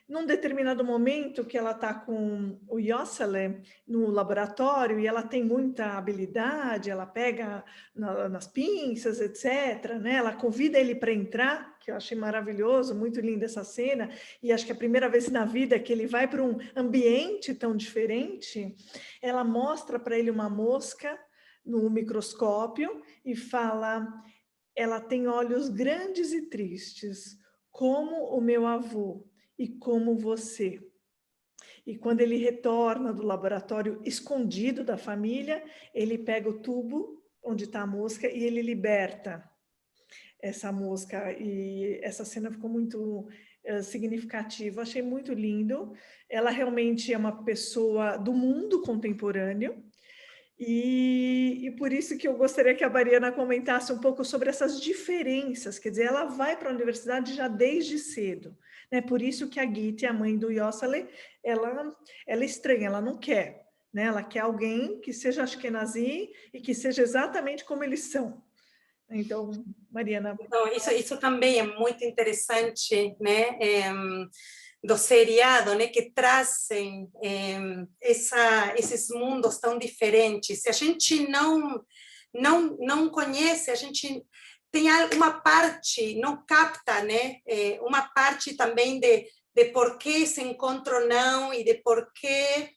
Num determinado momento que ela está com o Yossele no laboratório e ela tem muita habilidade, ela pega nas pinças, etc., né? Ela convida ele para entrar, que eu achei maravilhoso, muito linda essa cena, e acho que é a primeira vez na vida que ele vai para um ambiente tão diferente. Ela mostra para ele uma mosca no microscópio e fala, ela tem olhos grandes e tristes, como o meu avô e como você. E quando ele retorna do laboratório escondido da família, ele pega o tubo onde está a mosca e ele liberta essa mosca. E essa cena ficou muito significativa, achei muito lindo. Ela realmente é uma pessoa do mundo contemporâneo, e por isso que eu gostaria que a Mariana comentasse um pouco sobre essas diferenças, quer dizer, ela vai para a universidade já desde cedo, né? Por isso que a Giti, a mãe do Yossele, ela é estranha, ela não quer, né? Ela quer alguém que seja Ashkenazi e que seja exatamente como eles são. Então, Mariana... Então, isso também é muito interessante, né? do seriado, né, que trazem esses mundos tão diferentes. Se a gente não conhece, a gente tem uma parte, não capta, né, uma parte também de por que esse encontro não, e de por que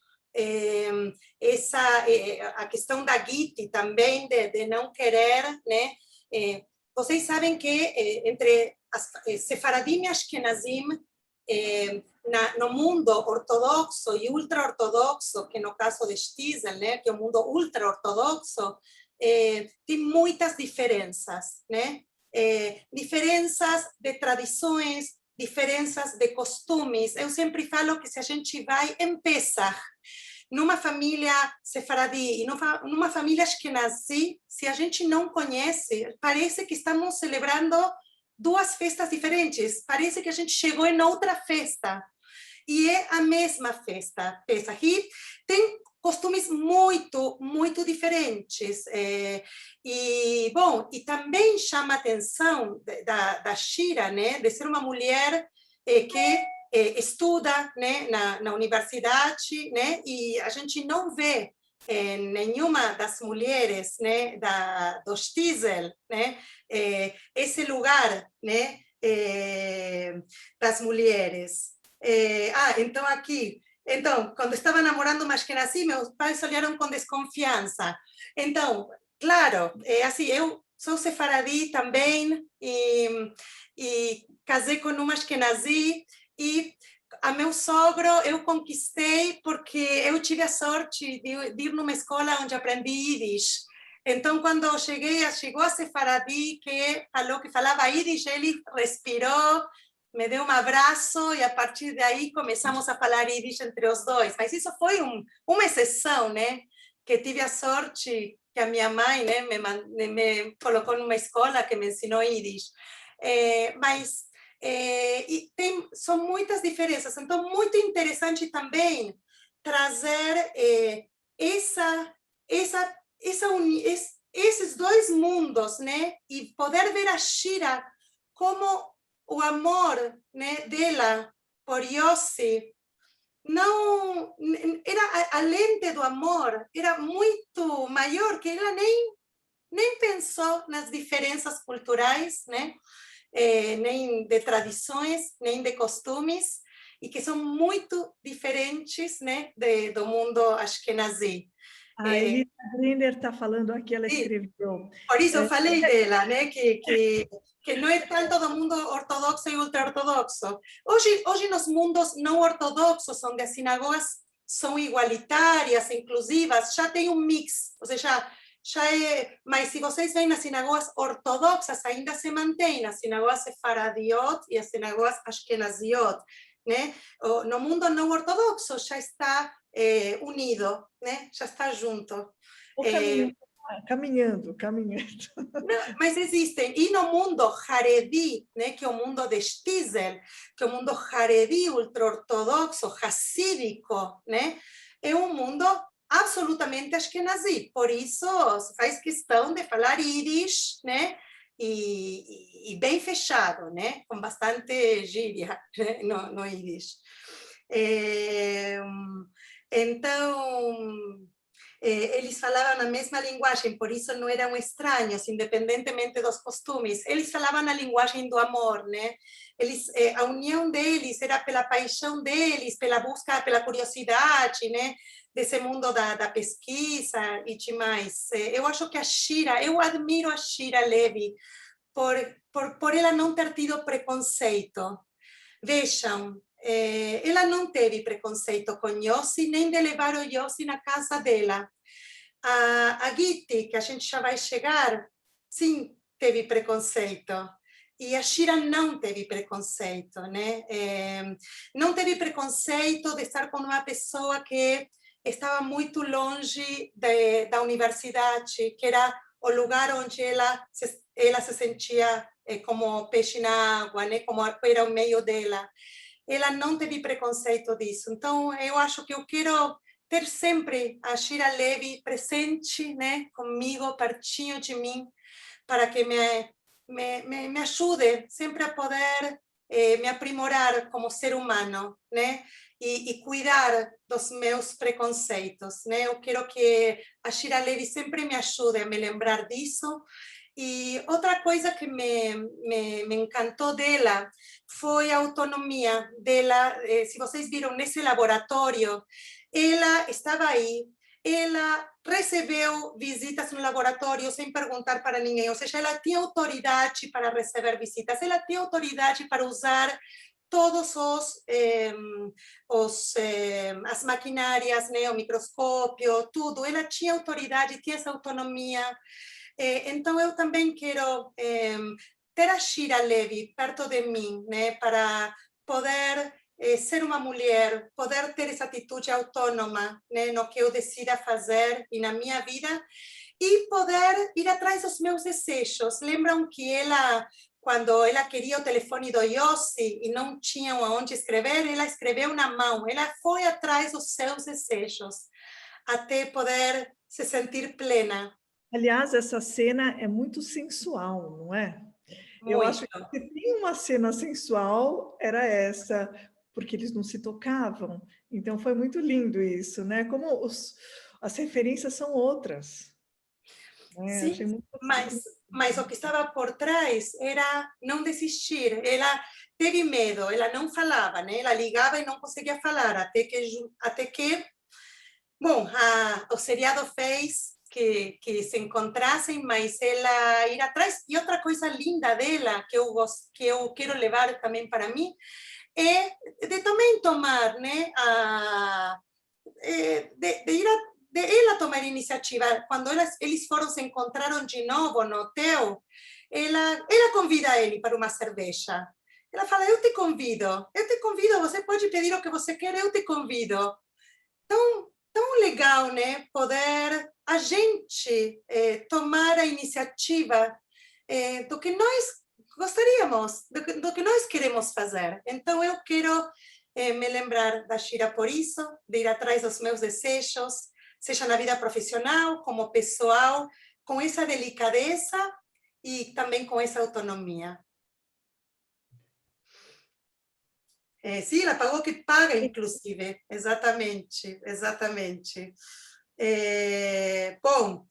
a questão da Giti também, de não querer, né? Vocês sabem que entre Sefaradim e Ashkenazim, no mundo ortodoxo e ultra-ortodoxo, que no caso de Stiesel, né, que é o mundo ultra-ortodoxo, tem muitas diferenças, né? Diferenças de tradições, diferenças de costumes. Eu sempre falo que se a gente vai em Pesach, numa família sefaradi e numa família ashkenazi, se a gente não conhece, parece que estamos celebrando duas festas diferentes. Parece que a gente chegou em outra festa. E é a mesma festa, Pesach. E tem costumes muito, muito diferentes. E também chama a atenção da Shira, né, de ser uma mulher que estuda, né, na universidade, né, e a gente não vê nenhuma das mulheres, né, do Stiesel, né, esse lugar, né, das mulheres. Então aqui, quando estava namorando uma Ashkenazi, meus pais olharam com desconfiança. Então, claro, assim, eu sou sefaradi também, e casei com uma Ashkenazi, e a meu sogro eu conquistei porque eu tive a sorte de ir numa escola onde aprendi Yiddish. Então, quando chegou a Sefaradi, que falou que falava Yiddish, ele respirou, me deu um abraço, e a partir daí começamos a falar Yiddish entre os dois. Mas isso foi uma exceção, né? Que tive a sorte que a minha mãe, né, me colocou numa escola que me ensinou Yiddish. E são muitas diferenças. Então, muito interessante também trazer esses dois mundos, né? E poder ver a Shira como o amor, né, dela por Yossi não era, além do amor, era muito maior, que ela nem pensou nas diferenças culturais, né? Nem de tradições, nem de costumes, e que são muito diferentes, né, do mundo ashkenazi. A Elisa Brenner está falando aqui, ela Sim, escreveu. por isso eu falei dela, né, que não é tanto do mundo ortodoxo e ultra-ortodoxo. Hoje nos mundos não ortodoxos, onde as sinagogas são igualitárias, inclusivas, já tem um mix, ou seja, mas se vocês veem nas sinagogas ortodoxas, ainda se mantém as sinagogas sefaradiot e as sinagogas ashkenaziot, né? No mundo não ortodoxo já está unido, né? Já está junto. Caminhando. Não, mas existem. E no mundo Haredi, né, que é o mundo de Stiesel, que é o mundo Haredi ultra-ortodoxo, hassídico, né, é um mundo absolutamente ashkenazi. Por isso, se faz questão de falar Yiddish, né, e bem fechado, né, com bastante gíria, né, no Yiddish. Então, eles falavam a mesma linguagem, por isso não eram estranhos, independentemente dos costumes. Eles falavam a linguagem do amor, né? A união deles era pela paixão deles, pela busca, pela curiosidade, né? Desse mundo da pesquisa e demais. Eu acho que eu admiro a Shira Levi por ela não ter tido preconceito. Vejam, ela não teve preconceito com Yossi, nem de levar o Yossi na casa dela. A Gitti, que a gente já vai chegar, sim, teve preconceito. E a Shira não teve preconceito, né? Não teve preconceito de estar com uma pessoa que estava muito longe da universidade, que era o lugar onde ela se sentia como peixe na água, né? Como era o meio dela. Ela não teve preconceito disso. Então, eu acho que eu quero ter sempre a Shira Levi presente, né, comigo, pertinho de mim, para que me ajude sempre a poder me aprimorar como ser humano, né? E cuidar dos meus preconceitos, né? Eu quero que a Shira Levy sempre me ajude a me lembrar disso. E outra coisa que me encantou dela foi a autonomia dela. Se vocês viram nesse laboratório, ela estava aí, ela recebeu visitas no laboratório sem perguntar para ninguém, ou seja, ela tinha autoridade para receber visitas, ela tinha autoridade para usar todos as maquinárias, né, o microscópio, tudo, ela tinha autoridade, tinha essa autonomia. Então eu também quero ter a Shira Levy perto de mim, né, para poder ser uma mulher, poder ter essa atitude autônoma, né, no que eu decida fazer e na minha vida, e poder ir atrás dos meus desejos. Lembram que ela, quando ela queria o telefone do Yossi e não tinha aonde escrever, ela escreveu na mão, ela foi atrás dos seus desejos, até poder se sentir plena. Aliás, essa cena é muito sensual, não é? Eu acho que Muito. se tem uma cena sensual, era essa, porque eles não se tocavam. Então foi muito lindo isso, né? Como as referências são outras, né? Sim, Achei muito, mas o que estava por trás era não desistir. Ela teve medo, ela não falava, né? Ela ligava e não conseguia falar, até que bom, o seriado fez que se encontrassem, mas ela ir atrás. E outra coisa linda dela, que eu quero levar também para mim, é de também tomar, né? De ir de ela tomar iniciativa. Quando eles foram se encontraram de novo no hotel, ela convida ele para uma cerveja. Ela fala, eu te convido, você pode pedir o que você quer, eu te convido. Tão legal, né? Poder a gente tomar a iniciativa do que nós gostaríamos, do que nós queremos fazer. Então, eu quero me lembrar da Shira por isso, de ir atrás dos meus desejos, seja na vida profissional, como pessoal, com essa delicadeza e também com essa autonomia. Sim, ela pagou que paga, inclusive, exatamente, exatamente. Bom,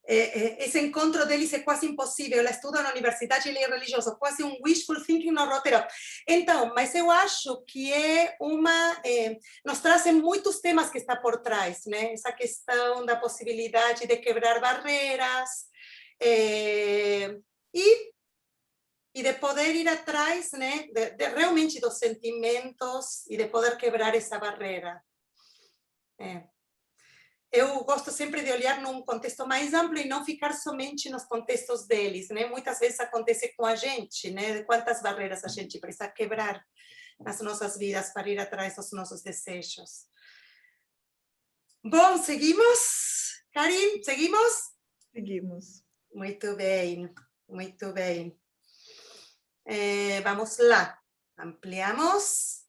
esse encontro deles é quase impossível, ela estuda na universidade, ele é religioso, quase um wishful thinking no roteiro. Então, mas eu acho que nos trazem muitos temas que está por trás, né? Essa questão da possibilidade de quebrar barreiras, e de poder ir atrás, né, de realmente dos sentimentos e de poder quebrar essa barreira. Eu gosto sempre de olhar num contexto mais amplo e não ficar somente nos contextos deles, né? Muitas vezes acontece com a gente, né? Quantas barreiras a gente precisa quebrar nas nossas vidas para ir atrás dos nossos desejos. Bom, seguimos? Karin, seguimos? seguimos. Muito bem, muito bem. Vamos lá, ampliamos.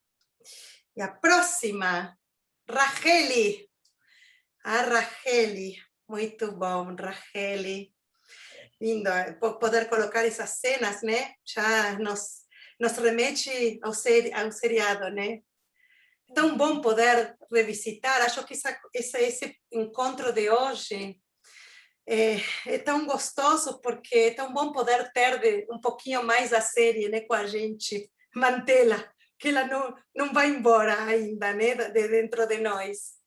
E a próxima, Racheli. A Racheli, muito bom, Racheli. Lindo poder colocar essas cenas, né? Já nos remete ao seriado, né? Tão bom poder revisitar. Acho que esse encontro de hoje é tão gostoso, porque é tão bom poder ter um pouquinho mais a série, né, com a gente, mantê-la, que ela não vai embora ainda, né, de dentro de nós.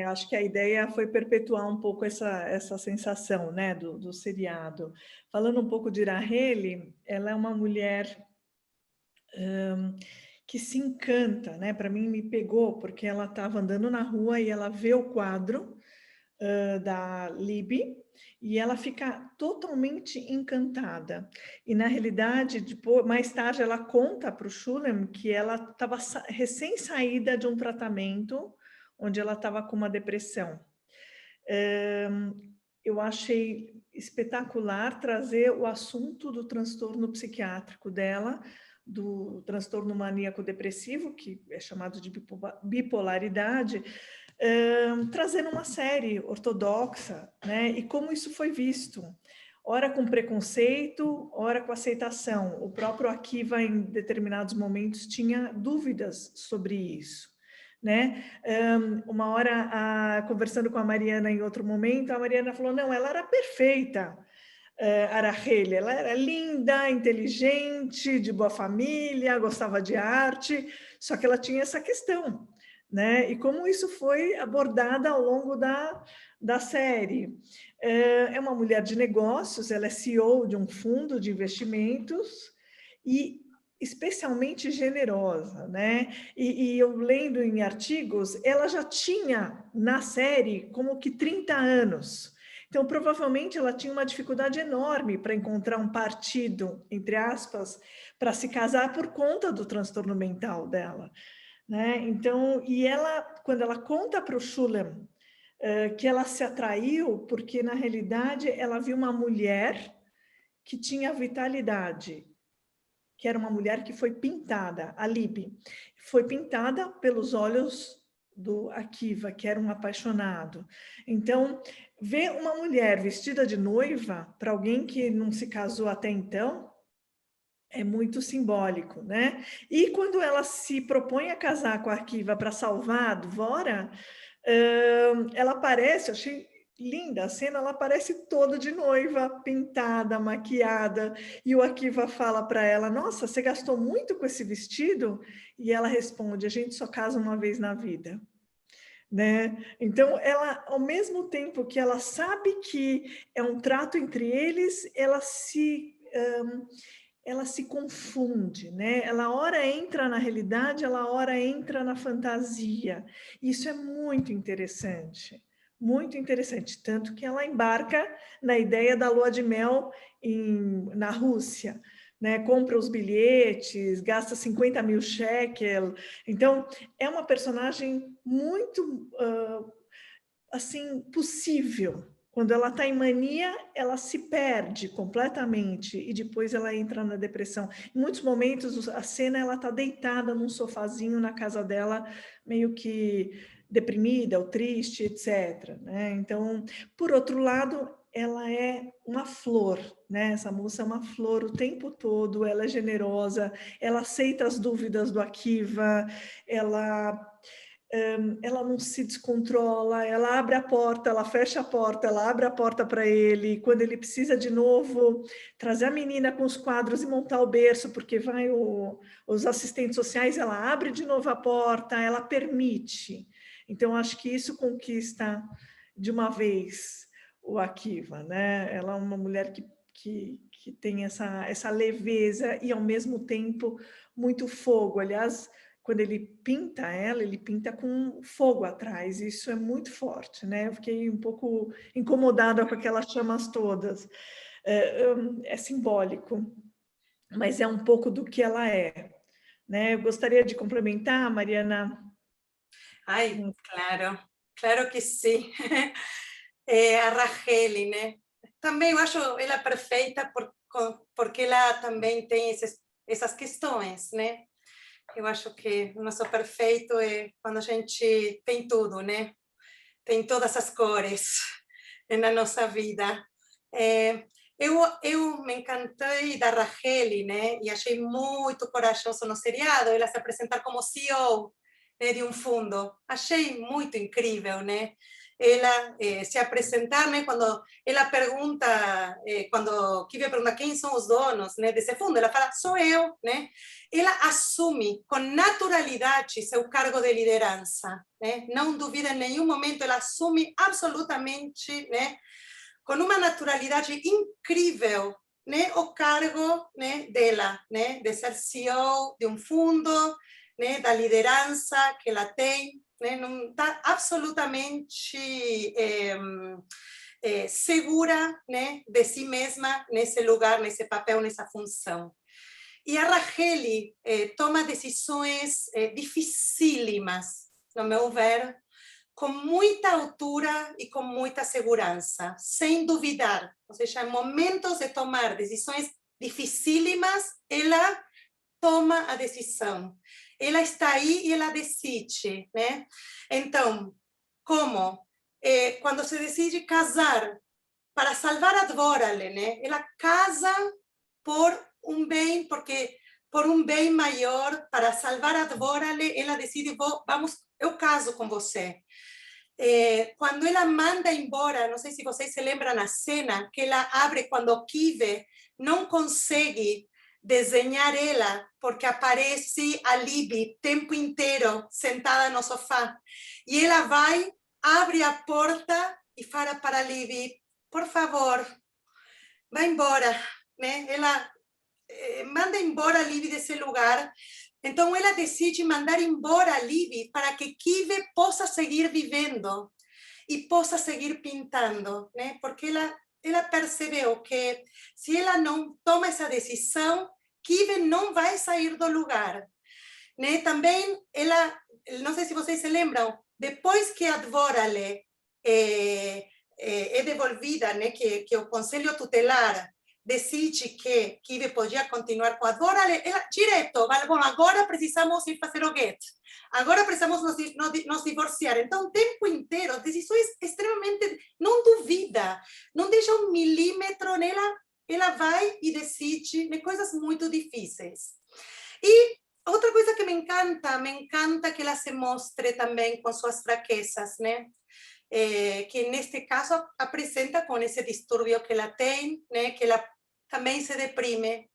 Acho que a ideia foi perpetuar um pouco essa sensação, né, do seriado. Falando um pouco de Raheli, ela é uma mulher que se encanta, né? Para mim me pegou porque ela estava andando na rua e ela vê o quadro da Libby e ela fica totalmente encantada. E na realidade, depois, mais tarde, ela conta para o Shulem que ela estava recém saída de um tratamento onde ela estava com uma depressão. Eu achei espetacular trazer o assunto do transtorno psiquiátrico dela, do transtorno maníaco-depressivo, que é chamado de bipolaridade, trazendo uma série ortodoxa, né? E como isso foi visto. ora com preconceito, ora com aceitação. O próprio Akiva, em determinados momentos, tinha dúvidas sobre isso, né? Uma hora, conversando com a Mariana em outro momento, a Mariana falou, não, ela era perfeita, a Rachel, ela era linda, inteligente, de boa família, gostava de arte, só que ela tinha essa questão, né? E como isso foi abordado ao longo da série. É uma mulher de negócios, ela é CEO de um fundo de investimentos e especialmente generosa, né? E eu lendo em artigos, ela já tinha na série como que 30 anos. Então, provavelmente, ela tinha uma dificuldade enorme para encontrar um partido, entre aspas, para se casar por conta do transtorno mental dela, né? Então, e ela, quando ela conta para o Shulem que ela se atraiu, porque na realidade ela viu uma mulher que tinha vitalidade, que era uma mulher que foi pintada, a Libby, foi pintada pelos olhos do Akiva, que era um apaixonado. Então, ver uma mulher vestida de noiva, para alguém que não se casou até então, é muito simbólico, né? E quando ela se propõe a casar com a Akiva para salvar a Dvora, ela aparece, eu achei linda a cena, ela aparece toda de noiva, pintada, maquiada, e o Akiva fala para ela, nossa, você gastou muito com esse vestido? E ela responde, a gente só casa uma vez na vida. Né? Então, ela, ao mesmo tempo que ela sabe que é um trato entre eles, ela se confunde, né? Ela ora entra na realidade, ela ora entra na fantasia. Isso é muito interessante, tanto que ela embarca na ideia da lua de mel na Rússia, né? Compra os bilhetes, gasta 50 mil shekel. Então, é uma personagem muito assim possível. Quando ela está em mania, ela se perde completamente e depois ela entra na depressão. Em muitos momentos, a cena ela está deitada num sofazinho na casa dela, meio que deprimida ou triste, etc. Né? Então, por outro lado, ela é uma flor, né? Essa moça é uma flor o tempo todo, ela é generosa, ela aceita as dúvidas do Akiva, ela não se descontrola, ela abre a porta, ela fecha a porta, ela abre a porta para ele, quando ele precisa de novo trazer a menina com os quadros e montar o berço, porque vai os assistentes sociais, ela abre de novo a porta, ela permite. Então, acho que isso conquista de uma vez o Akiva, né? Ela é uma mulher que tem essa leveza e, ao mesmo tempo, muito fogo. Aliás, quando ele pinta ela, ele pinta com fogo atrás, isso é muito forte, né? Eu fiquei um pouco incomodada com aquelas chamas todas. É simbólico, mas é um pouco do que ela é, né? Eu gostaria de complementar, Mariana. Ai, claro, claro que sim. A Rachel, né? Também eu acho ela perfeita porque ela também tem essas questões, né? Eu acho que o nosso perfeito é quando a gente tem tudo, né? Tem todas as cores na nossa vida. Eu me encantei da Rachel, né? E achei muito corajoso no seriado ela se apresentar como CEO, né, de um fundo. Achei muito incrível, né? Ela se apresentar, né? Quando ela pergunta, quando Kivia pergunta quem são os donos, né, desse fundo, ela fala, sou eu, né? Ela assume com naturalidade seu cargo de liderança, né? Não duvida em nenhum momento, ela assume absolutamente, né? Com uma naturalidade incrível, né, o cargo, né, dela, né, de ser CEO de um fundo, né, da liderança que ela tem, né, não está absolutamente segura, né, de si mesma nesse lugar, nesse papel, nessa função. E a Rachel toma decisões dificílimas, no meu ver, com muita altura e com muita segurança, sem duvidar. Ou seja, em momentos de tomar decisões dificílimas, ela toma a decisão. Ela está aí e ela decide, né? Então, como? Quando se decide casar para salvar a Dvorale, né? Ela casa por um bem, porque por um bem maior, para salvar a Dvorale, ela decide, vamos, eu caso com você. Quando ela manda embora, não sei se vocês se lembram na cena, que ela abre quando o Kive não consegue desenhar ela, porque aparece a Libby o tempo inteiro sentada no sofá. E ela vai, abre a porta e fala para a Libby, por favor, vai embora. Né? Ela manda embora a Libby desse lugar. Então, ela decide mandar embora a Libby para que Kive possa seguir vivendo e possa seguir pintando, né? Porque ela percebeu que se ela não toma essa decisão, Kive não vai sair do lugar. Né? Também, ela, não sei se vocês se lembram, depois que a Dvorale é devolvida, né? que o Conselho Tutelar decide que Kive podia continuar com a Dvorale, ela direto, bom, agora precisamos ir fazer o gueto, agora precisamos nos divorciar. Então, o tempo inteiro, decisões extremamente, não duvida, não deixa um milímetro nela, ela vai e decide de coisas muito difíceis. E outra coisa que me encanta que ela se mostre também com suas fraquezas, né? Que neste caso apresenta com esse distúrbio que ela tem, né? Que ela também se deprime,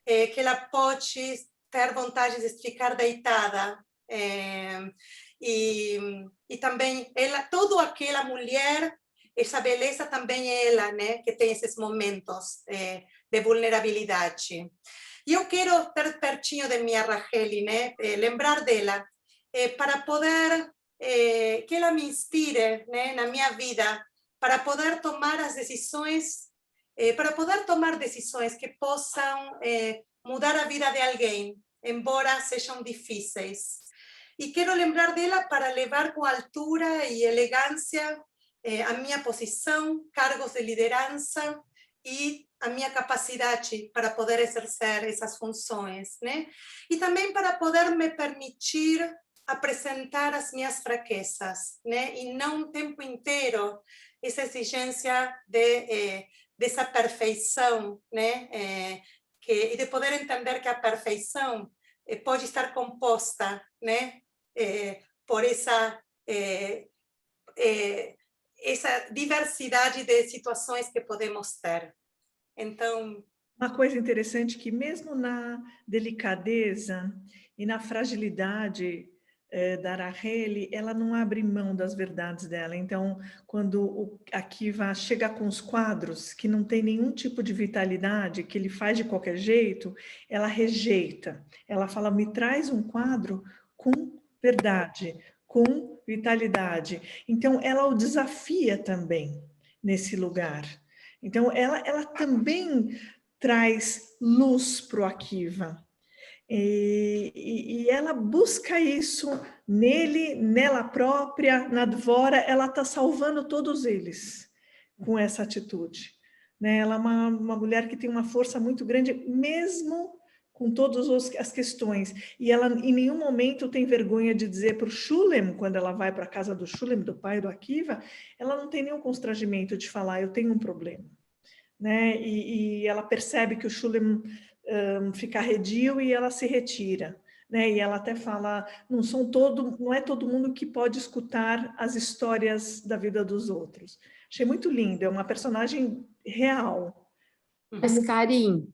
que ela pode ter vontade de ficar deitada, e também ela, toda aquela mulher, essa beleza também é ela, né? Que tem esses momentos de vulnerabilidade. E eu quero ter pertinho de minha Racheli, né? Lembrar dela, para poder que ela me inspire, né, na minha vida, para poder tomar as decisões, para poder tomar decisões que possam mudar a vida de alguém, embora sejam difíceis. E quero lembrar dela para levar com altura e elegância a minha posição, cargos de liderança e a minha capacidade para poder exercer essas funções, né? E também para poder me permitir apresentar as minhas fraquezas, né? E não o tempo inteiro essa exigência dessa perfeição, né? E de poder entender que a perfeição pode estar composta, né? Por essa diversidade de situações que podemos ter. Então, uma coisa interessante que mesmo na delicadeza e na fragilidade da Racheli, ela não abre mão das verdades dela. Então, quando a Kiva chega com os quadros que não tem nenhum tipo de vitalidade, que ele faz de qualquer jeito, ela rejeita. Ela fala, me traz um quadro com verdade, com vitalidade. Então, ela o desafia também nesse lugar. Então, ela também traz luz para o Akiva. E ela busca isso nele, nela própria, na Dvora, ela está salvando todos eles com essa atitude. Né? Ela é uma mulher que tem uma força muito grande, mesmo com todas as questões. E ela em nenhum momento tem vergonha de dizer para o Shulem, quando ela vai para a casa do Shulem, do pai do Akiva, ela não tem nenhum constrangimento de falar, eu tenho um problema. Né? E ela percebe que o Shulem fica arredio e ela se retira. Né? E ela até fala, não é todo mundo que pode escutar as histórias da vida dos outros. Achei muito lindo, é uma personagem real. Mas, Karim,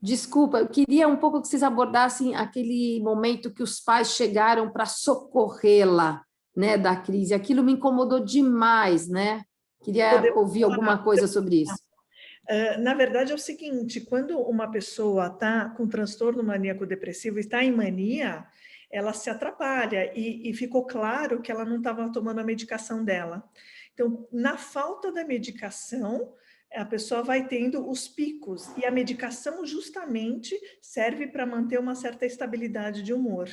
desculpa, eu queria um pouco que vocês abordassem aquele momento que os pais chegaram para socorrê-la, né, da crise. Aquilo me incomodou demais, né? Queria ouvir alguma coisa sobre isso. Na verdade, é o seguinte, quando uma pessoa está com transtorno maníaco-depressivo e está em mania, ela se atrapalha e ficou claro que ela não estava tomando a medicação dela. Então, na falta da medicação, a pessoa vai tendo os picos e a medicação justamente serve para manter uma certa estabilidade de humor.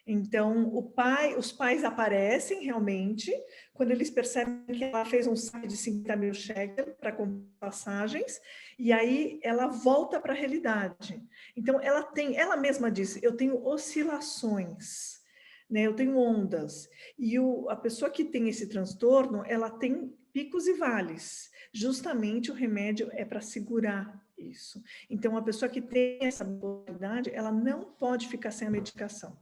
Então, os pais aparecem realmente quando eles percebem que ela fez um saque de 50 mil shekels para comprar passagens, e aí ela volta para a realidade. Então, ela mesma disse, eu tenho oscilações, né? Eu tenho ondas. E a pessoa que tem esse transtorno, ela tem picos e vales. Justamente o remédio é para segurar isso. Então, a pessoa que tem essa habilidade, ela não pode ficar sem a medicação,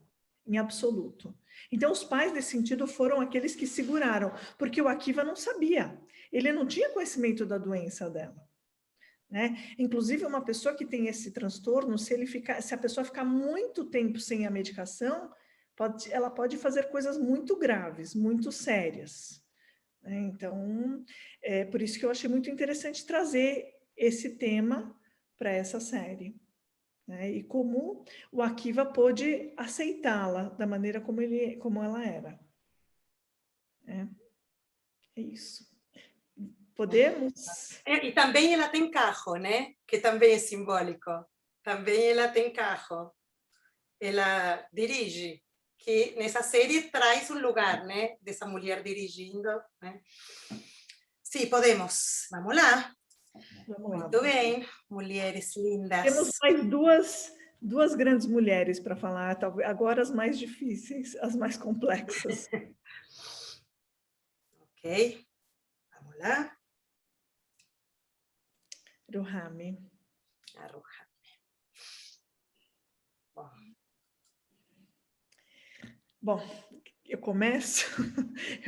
em absoluto. Então, os pais, nesse sentido, foram aqueles que seguraram, porque o Akiva não sabia. Ele não tinha conhecimento da doença dela. Né? Inclusive, uma pessoa que tem esse transtorno, se a pessoa ficar muito tempo sem a medicação, ela pode fazer coisas muito graves, muito sérias. Né? Então, é por isso que eu achei muito interessante trazer esse tema para essa série. Né? E como o Akiva pôde aceitá-la da maneira como ela era. É isso. Podemos? E também ela tem carro, né? Que também é simbólico. Também ela tem carro. Ela dirige, que nessa série traz um lugar, né? Dessa mulher dirigindo, né? Sim, podemos. Vamos lá. Vamos lá. Muito bem, mulheres lindas. Temos mais duas grandes mulheres para falar, talvez agora as mais difíceis, as mais complexas. Ok, vamos lá. Ruhami. A Ruhami. Bom, eu começo?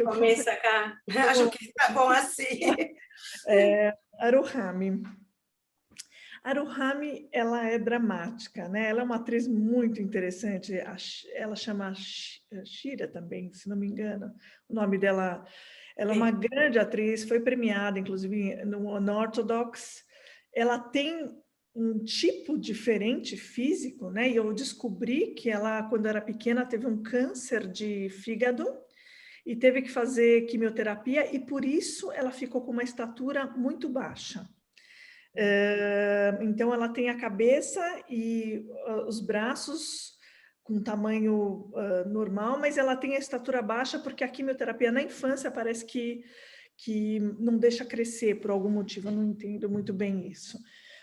Começa cá. Acho que está bom assim. A Ruhami. A Ruhami, ela é dramática, né? Ela é uma atriz muito interessante. Ela chama Shira também, se não me engano. O nome dela... Ela é uma grande atriz, foi premiada, inclusive, no Unorthodox. Ela tem um tipo diferente físico, né? E eu descobri que ela, quando era pequena, teve um câncer de fígado e teve que fazer quimioterapia, e por isso ela ficou com uma estatura muito baixa. Então, ela tem a cabeça e os braços com tamanho normal, mas ela tem a estatura baixa porque a quimioterapia na infância parece que não deixa crescer por algum motivo, eu não entendo muito bem isso.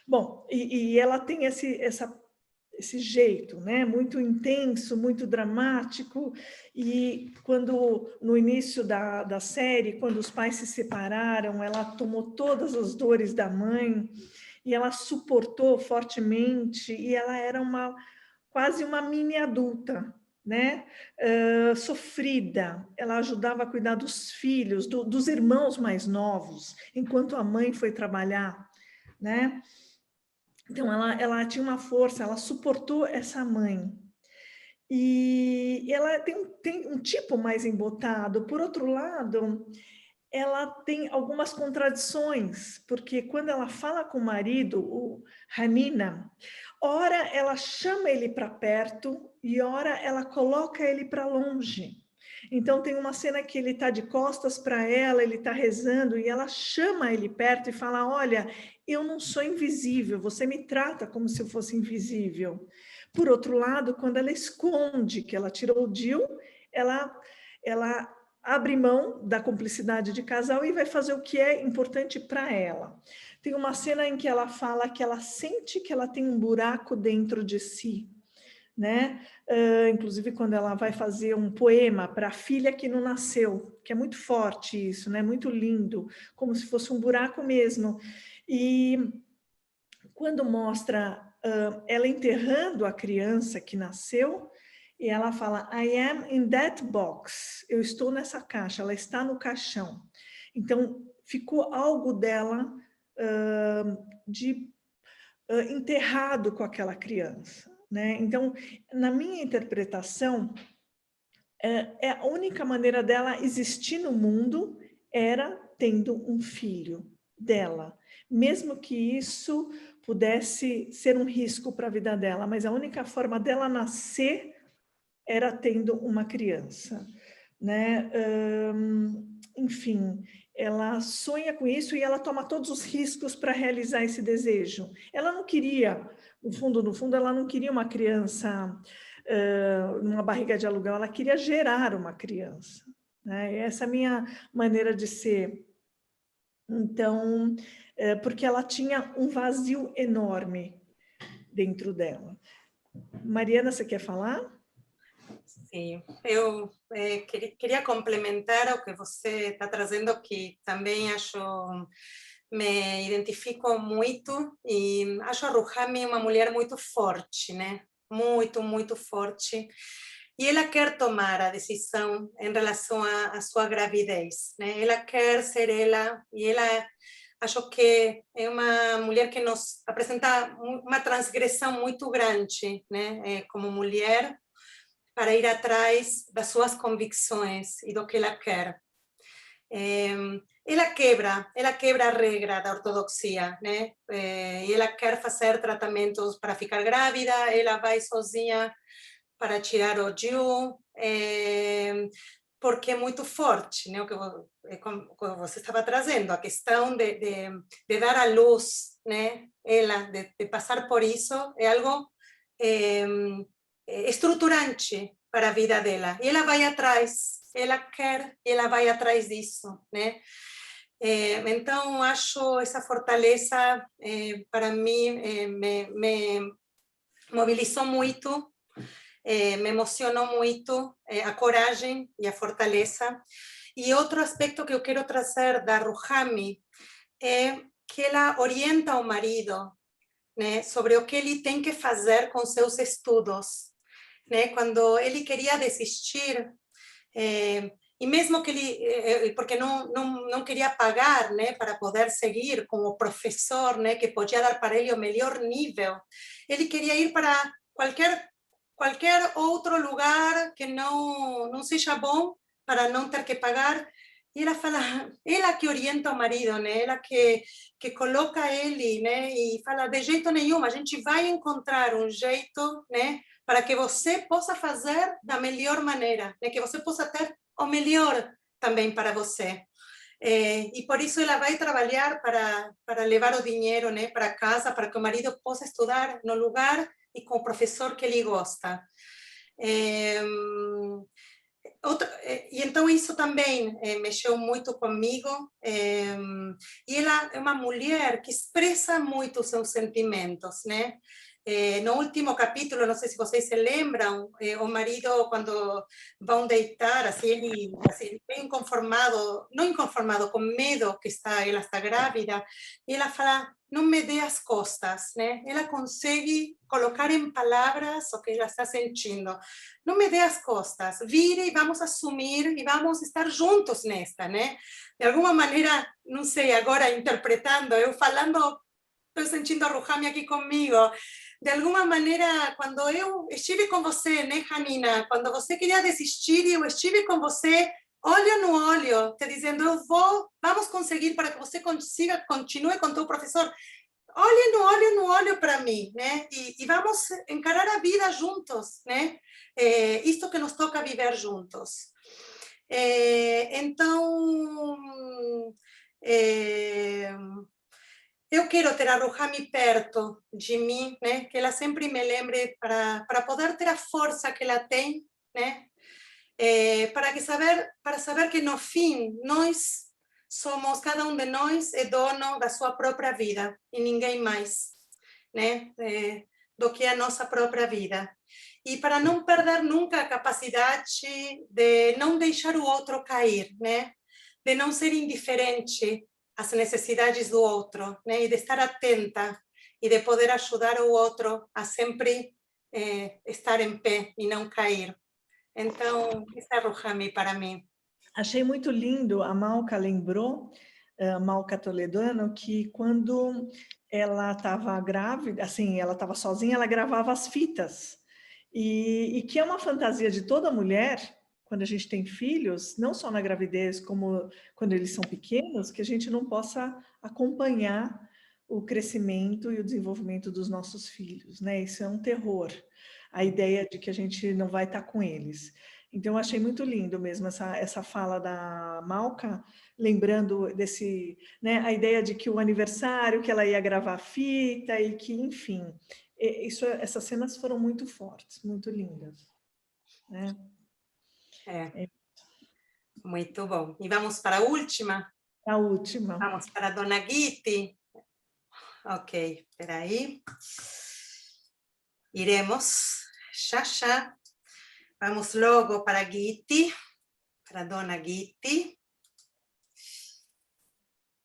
Bom, e ela tem esse jeito, né? Muito intenso, muito dramático, e quando, no início da série, quando os pais se separaram, ela tomou todas as dores da mãe, e ela suportou fortemente, e ela era quase uma mini adulta, né? Sofrida, ela ajudava a cuidar dos filhos, dos irmãos mais novos, enquanto a mãe foi trabalhar, né? Então, ela tinha uma força, ela suportou essa mãe. E ela tem um tipo mais embotado. Por outro lado, ela tem algumas contradições, porque quando ela fala com o marido, o Hanina, ora ela chama ele para perto e ora ela coloca ele para longe. Então tem uma cena que ele está de costas para ela, ele está rezando e ela chama ele perto e fala: olha, eu não sou invisível, você me trata como se eu fosse invisível. Por outro lado, quando ela esconde que ela tirou o DIU, ela abre mão da cumplicidade de casal e vai fazer o que é importante para ela. Tem uma cena em que ela fala que ela sente que ela tem um buraco dentro de si, né? Inclusive quando ela vai fazer um poema para a filha que não nasceu, que é muito forte isso, né? Muito lindo, como se fosse um buraco mesmo. E quando mostra ela enterrando a criança que nasceu, e ela fala, I am in that box. Eu estou nessa caixa, ela está no caixão. Então, ficou algo dela enterrado com aquela criança. Né? Então, na minha interpretação, a única maneira dela existir no mundo era tendo um filho dela. Mesmo que isso pudesse ser um risco para a vida dela, mas a única forma dela nascer era tendo uma criança, né? Enfim, ela sonha com isso e ela toma todos os riscos para realizar esse desejo. Ela não queria, no fundo, ela não queria uma criança numa barriga de aluguel, ela queria gerar uma criança, né? Essa é a minha maneira de ser. Então, porque ela tinha um vazio enorme dentro dela. Mariana, você quer falar? Sim, eu queria complementar o que você está trazendo, que também acho, me identifico muito, e acho a Ruhami uma mulher muito forte, né? Muito, muito forte. E ela quer tomar a decisão em relação à sua gravidez, né? Ela quer ser ela, e ela, acho que é uma mulher que nos apresenta uma transgressão muito grande, né? Como mulher, para ir atrás das suas convicções e do que ela quer. Ela quebra a regra da ortodoxia, né? E ela quer fazer tratamentos para ficar grávida, ela vai sozinha para tirar o DIU, porque é muito forte, né? O que você estava trazendo, a questão de dar à luz, né? Ela, de passar por isso, é algo estruturante para a vida dela. E ela vai atrás, ela quer, ela vai atrás disso, né? Então, acho essa fortaleza, para mim, me mobilizou muito, me emocionou muito, a coragem e a fortaleza. E outro aspecto que eu quero trazer da Ruhami é que ela orienta o marido, né, sobre o que ele tem que fazer com seus estudos, né? Quando ele queria desistir, e mesmo que ele, porque não queria pagar, né, para poder seguir com o professor, né, que podia dar para ele o melhor nível, ele queria ir para qualquer outro lugar que não seja bom, para não ter que pagar. E ela fala, ela que orienta o marido, né? Ela que coloca ele, né? E fala, de jeito nenhum, a gente vai encontrar um jeito, né? Para que você possa fazer da melhor maneira, né? Que você possa ter o melhor também para você. E por isso ela vai trabalhar para levar o dinheiro, né, para casa, para que o marido possa estudar no lugar e com o professor que ele gosta. E então isso também mexeu muito comigo, e ela é uma mulher que expressa muito os seus sentimentos, né? No último capítulo, não sei se vocês se lembram, o marido, quando vão deitar, assim, ele assim, bem inconformado, não inconformado, com medo que ela está grávida, e ela fala, não me dê as costas, né? Ela consegue colocar em palavras o que ela está sentindo. Não me dê as costas, vire e vamos assumir e vamos estar juntos nesta, né? De alguma maneira, não sei, agora interpretando, eu falando, estou sentindo a Ruhami aqui comigo. De alguma maneira, quando eu estive com você, né, Janina, quando você queria desistir, eu estive com você, olho no olho, te dizendo, vamos conseguir para que você consiga, continue com teu professor. Olhe no olho para mim, né? E vamos encarar a vida juntos, né? Isto que nos toca viver juntos. Então, eu quero ter a Ruhami perto de mim, né? Que ela sempre me lembre para poder ter a força que ela tem, né? Para saber que no fim nós somos, cada um de nós é dono da sua própria vida e ninguém mais, né? Do que a nossa própria vida. E para não perder nunca a capacidade de não deixar o outro cair, né? De não ser indiferente às necessidades do outro, né? E de estar atenta e de poder ajudar o outro a sempre estar em pé e não cair. Então, essa é a Ruhami para mim. Achei muito lindo, a Malca lembrou, Malca Toledano, que quando ela estava grávida, assim, ela estava sozinha, ela gravava as fitas. E que é uma fantasia de toda mulher, quando a gente tem filhos, não só na gravidez, como quando eles são pequenos, que a gente não possa acompanhar o crescimento e o desenvolvimento dos nossos filhos, né? Isso é um terror, a ideia de que a gente não vai estar com eles. Então, eu achei muito lindo mesmo essa fala da Malca, lembrando desse, né, a ideia de que o aniversário, que ela ia gravar fita e que, enfim, essas cenas foram muito fortes, muito lindas. Né? Muito bom. E vamos para a última? A última. Vamos para a Dona Guiti. Ok, espera aí. Iremos já. vamos logo para Gitti, para Dona Gitti,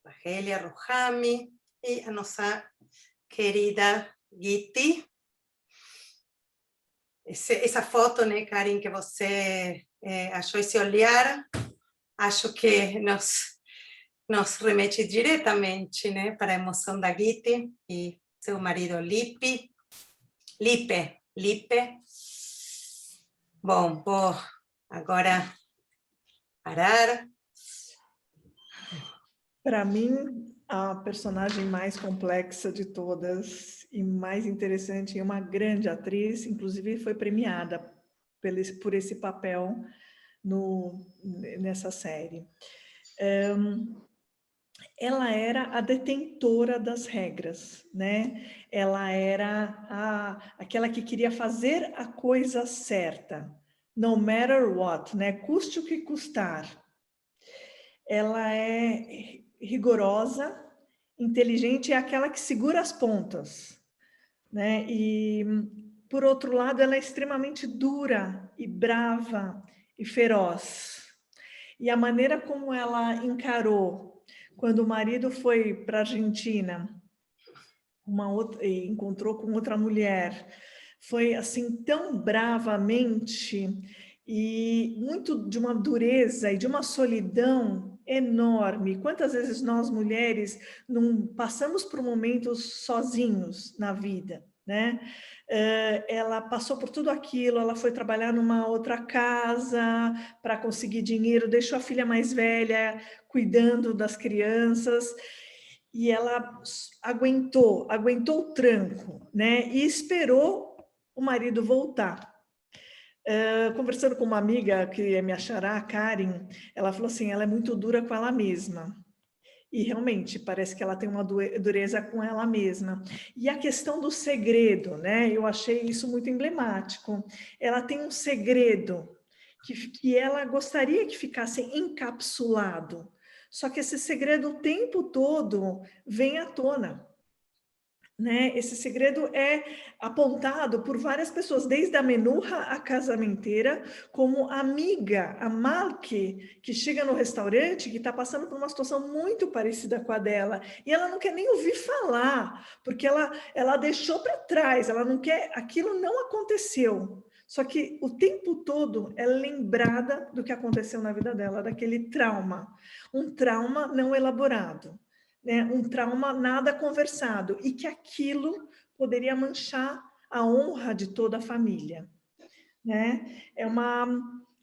Argelia Rohami e a nossa querida Gitti. Essa foto, né, Karin, que você achou, esse olhar, acho que nos remete diretamente, né, para a emoção da Gitti e seu marido Lipe. Bom, vou agora parar. Para mim, a personagem mais complexa de todas e mais interessante, e uma grande atriz, inclusive foi premiada por esse papel nessa série. Ela era a detentora das regras, né? Ela era aquela que queria fazer a coisa certa, no matter what, né? Custe o que custar. Ela é rigorosa, inteligente, é aquela que segura as pontas, né? E, por outro lado, ela é extremamente dura e brava e feroz. E a maneira como ela encarou quando o marido foi para a Argentina, e encontrou com outra mulher, foi assim tão bravamente e muito de uma dureza e de uma solidão enorme. Quantas vezes nós mulheres não passamos por momentos sozinhos na vida, né? Ela passou por tudo aquilo, ela foi trabalhar numa outra casa para conseguir dinheiro, deixou a filha mais velha cuidando das crianças, e ela aguentou o tranco, né? E esperou o marido voltar. Conversando com uma amiga que é minha xará, a Karen, ela falou assim, ela é muito dura com ela mesma. E realmente, parece que ela tem uma dureza com ela mesma. E a questão do segredo, né? Eu achei isso muito emblemático. Ela tem um segredo que ela gostaria que ficasse encapsulado. Só que esse segredo o tempo todo vem à tona, né? Esse segredo é apontado por várias pessoas, desde a Menurra, a casamenteira, como a amiga, a Malki, que chega no restaurante, que está passando por uma situação muito parecida com a dela, e ela não quer nem ouvir falar, porque ela deixou para trás, ela não quer, aquilo não aconteceu. Só que o tempo todo é lembrada do que aconteceu na vida dela, daquele trauma, um trauma não elaborado, né? Um trauma nada conversado, e que aquilo poderia manchar a honra de toda a família, né? É uma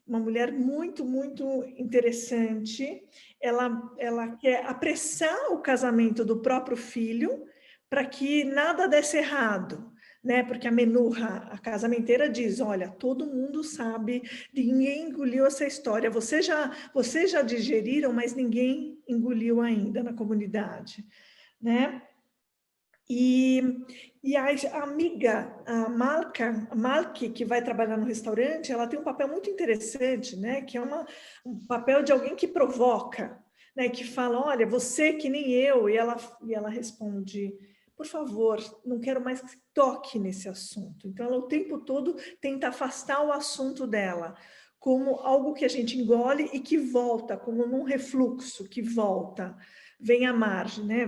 mulher muito, muito interessante. Ela quer apressar o casamento do próprio filho para que nada desse errado, né? Porque a Menurra, a casamenteira, diz, olha, todo mundo sabe, ninguém engoliu essa história, vocês já digeriram, mas ninguém engoliu ainda na comunidade, né? E a amiga, a Malki, que vai trabalhar no restaurante, ela tem um papel muito interessante, né? Que é um papel de alguém que provoca, né? Que fala, olha, você que nem eu, e ela responde, por favor, não quero mais que toque nesse assunto. Então, ela o tempo todo tenta afastar o assunto dela, como algo que a gente engole e que volta, como num refluxo, que volta, vem à margem, né?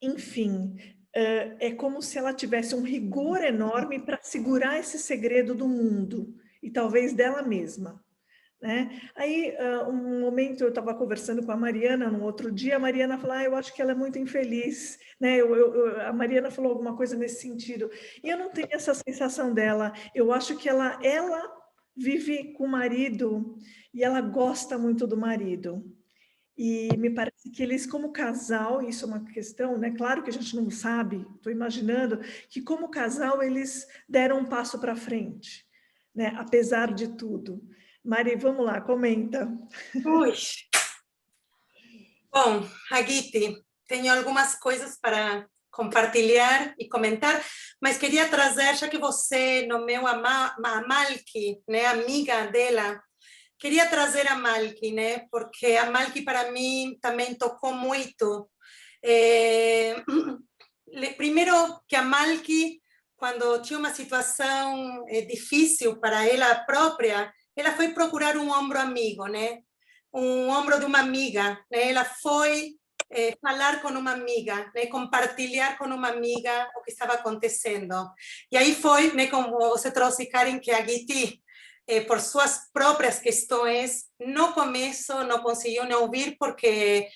Enfim, é como se ela tivesse um rigor enorme para segurar esse segredo do mundo, e talvez dela mesma, né? Aí, um momento, eu estava conversando com a Mariana, no outro dia, a Mariana falou, eu acho que ela é muito infeliz, né? A Mariana falou alguma coisa nesse sentido, e eu não tenho essa sensação dela, eu acho que ela vive com o marido, e ela gosta muito do marido. E me parece que eles, como casal, isso é uma questão, né? Claro que a gente não sabe, estou imaginando que, como casal, eles deram um passo para frente, né? Apesar de tudo. Mari, vamos lá, comenta. Ui. Bom, Agiti, tenho algumas coisas para compartilhar e comentar, mas queria trazer, já que você nomeou a Malki, né, amiga dela, queria trazer a Malki, né, porque a Malki para mim também tocou muito. Primeiro que a Malki, quando tinha uma situação difícil para ela própria, ela foi procurar um ombro amigo, né? Um ombro de uma amiga, né? Ela foi falar com uma amiga, né? Compartilhar com uma amiga o que estava acontecendo. E aí foi, né, como você trouxe, Karen, que a Gitti, por suas próprias questões, no começo não conseguiu nem ouvir, porque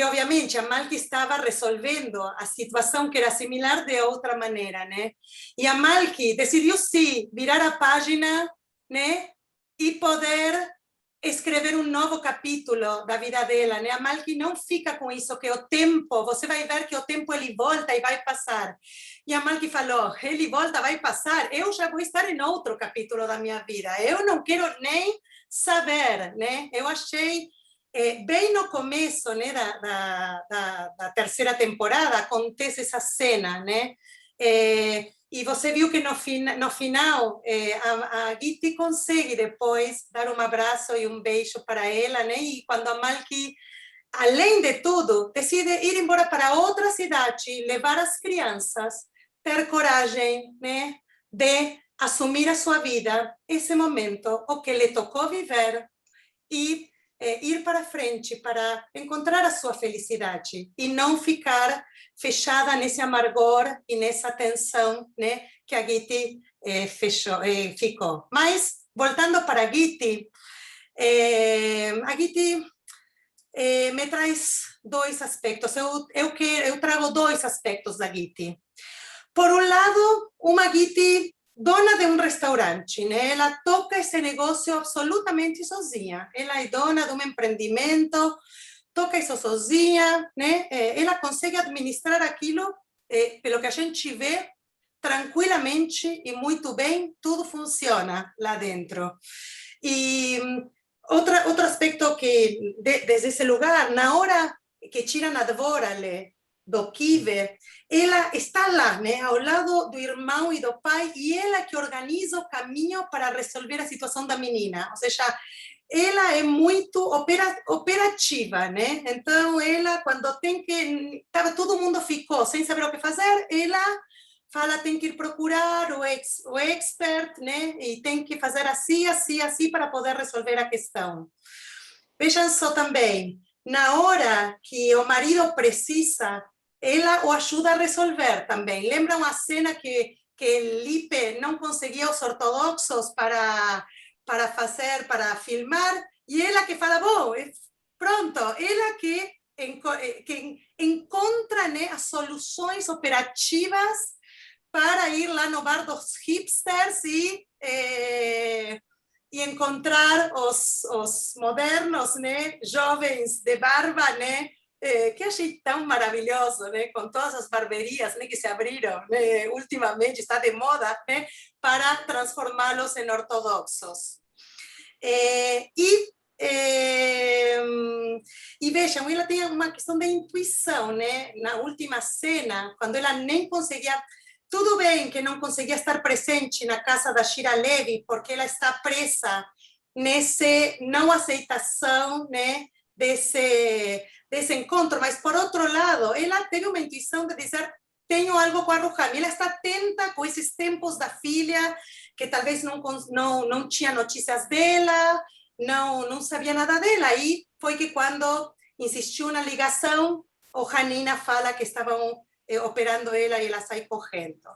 obviamente a Malki estava resolvendo a situação que era similar de outra maneira, né? E a Malki decidiu, sim, virar a página, né? E poder escrever um novo capítulo da vida dela, né? A Malki não fica com isso, que o tempo, você vai ver que o tempo ele volta e vai passar. E a Malki falou, ele volta, vai passar, eu já vou estar em outro capítulo da minha vida, eu não quero nem saber, né? Eu achei, bem no começo, né, da terceira temporada, acontece essa cena, né? E você viu que no final a Gitti consegue depois dar um abraço e um beijo para ela, né? E quando a Malki, além de tudo, decide ir embora para outra cidade, levar as crianças, ter coragem, né, de assumir a sua vida, esse momento, o que lhe tocou viver, e ir para frente para encontrar a sua felicidade e não ficar fechada nesse amargor e nessa tensão, né, que a Gitti ficou. Mas, voltando para a Gitti me traz dois aspectos. Eu trago dois aspectos da Gitti. Por um lado, uma Gitti dona de um restaurante, né? Ela toca esse negócio absolutamente sozinha. Ela é dona de um empreendimento, toca isso sozinha, né? Ela consegue administrar aquilo, pelo que a gente vê, tranquilamente e muito bem, tudo funciona lá dentro. E outro aspecto que, desde esse lugar, na hora que tiram a Dvorale do Kive, ela está lá, né, ao lado do irmão e do pai, e ela que organiza o caminho para resolver a situação da menina. Ou seja, ela é muito operativa, né? Então, ela, quando tem que... todo mundo ficou sem saber o que fazer, ela fala, tem que ir procurar o expert, né? E tem que fazer assim, assim, assim para poder resolver a questão. Vejam só também, na hora que o marido precisa, ela o ajuda a resolver também. Lembram a cena que Lipe não conseguia os ortodoxos para filmar, e ela que fala, bom, pronto, ela que encontra, né, as soluções operativas para ir lá no bar dos hipsters e encontrar os modernos, né, jovens de barba, né, que achei tão maravilhoso, né, com todas as barberias, né, que se abriram, né, ultimamente, está de moda, né, para transformá-los em ortodoxos. E vejam, ela tem uma questão de intuição, né, na última cena, quando ela nem conseguia... Tudo bem que não conseguia estar presente na casa da Shira Levi, porque ela está presa nesse não aceitação, né, desse encontro, mas, por outro lado, ela teve uma intuição de dizer, tenho algo com a Ruhami. Ela está atenta com esses tempos da filha, que talvez não tinha notícias dela, não sabia nada dela. E foi que, quando insistiu na ligação, o Hanina fala que estavam operando ela e ela sai correndo.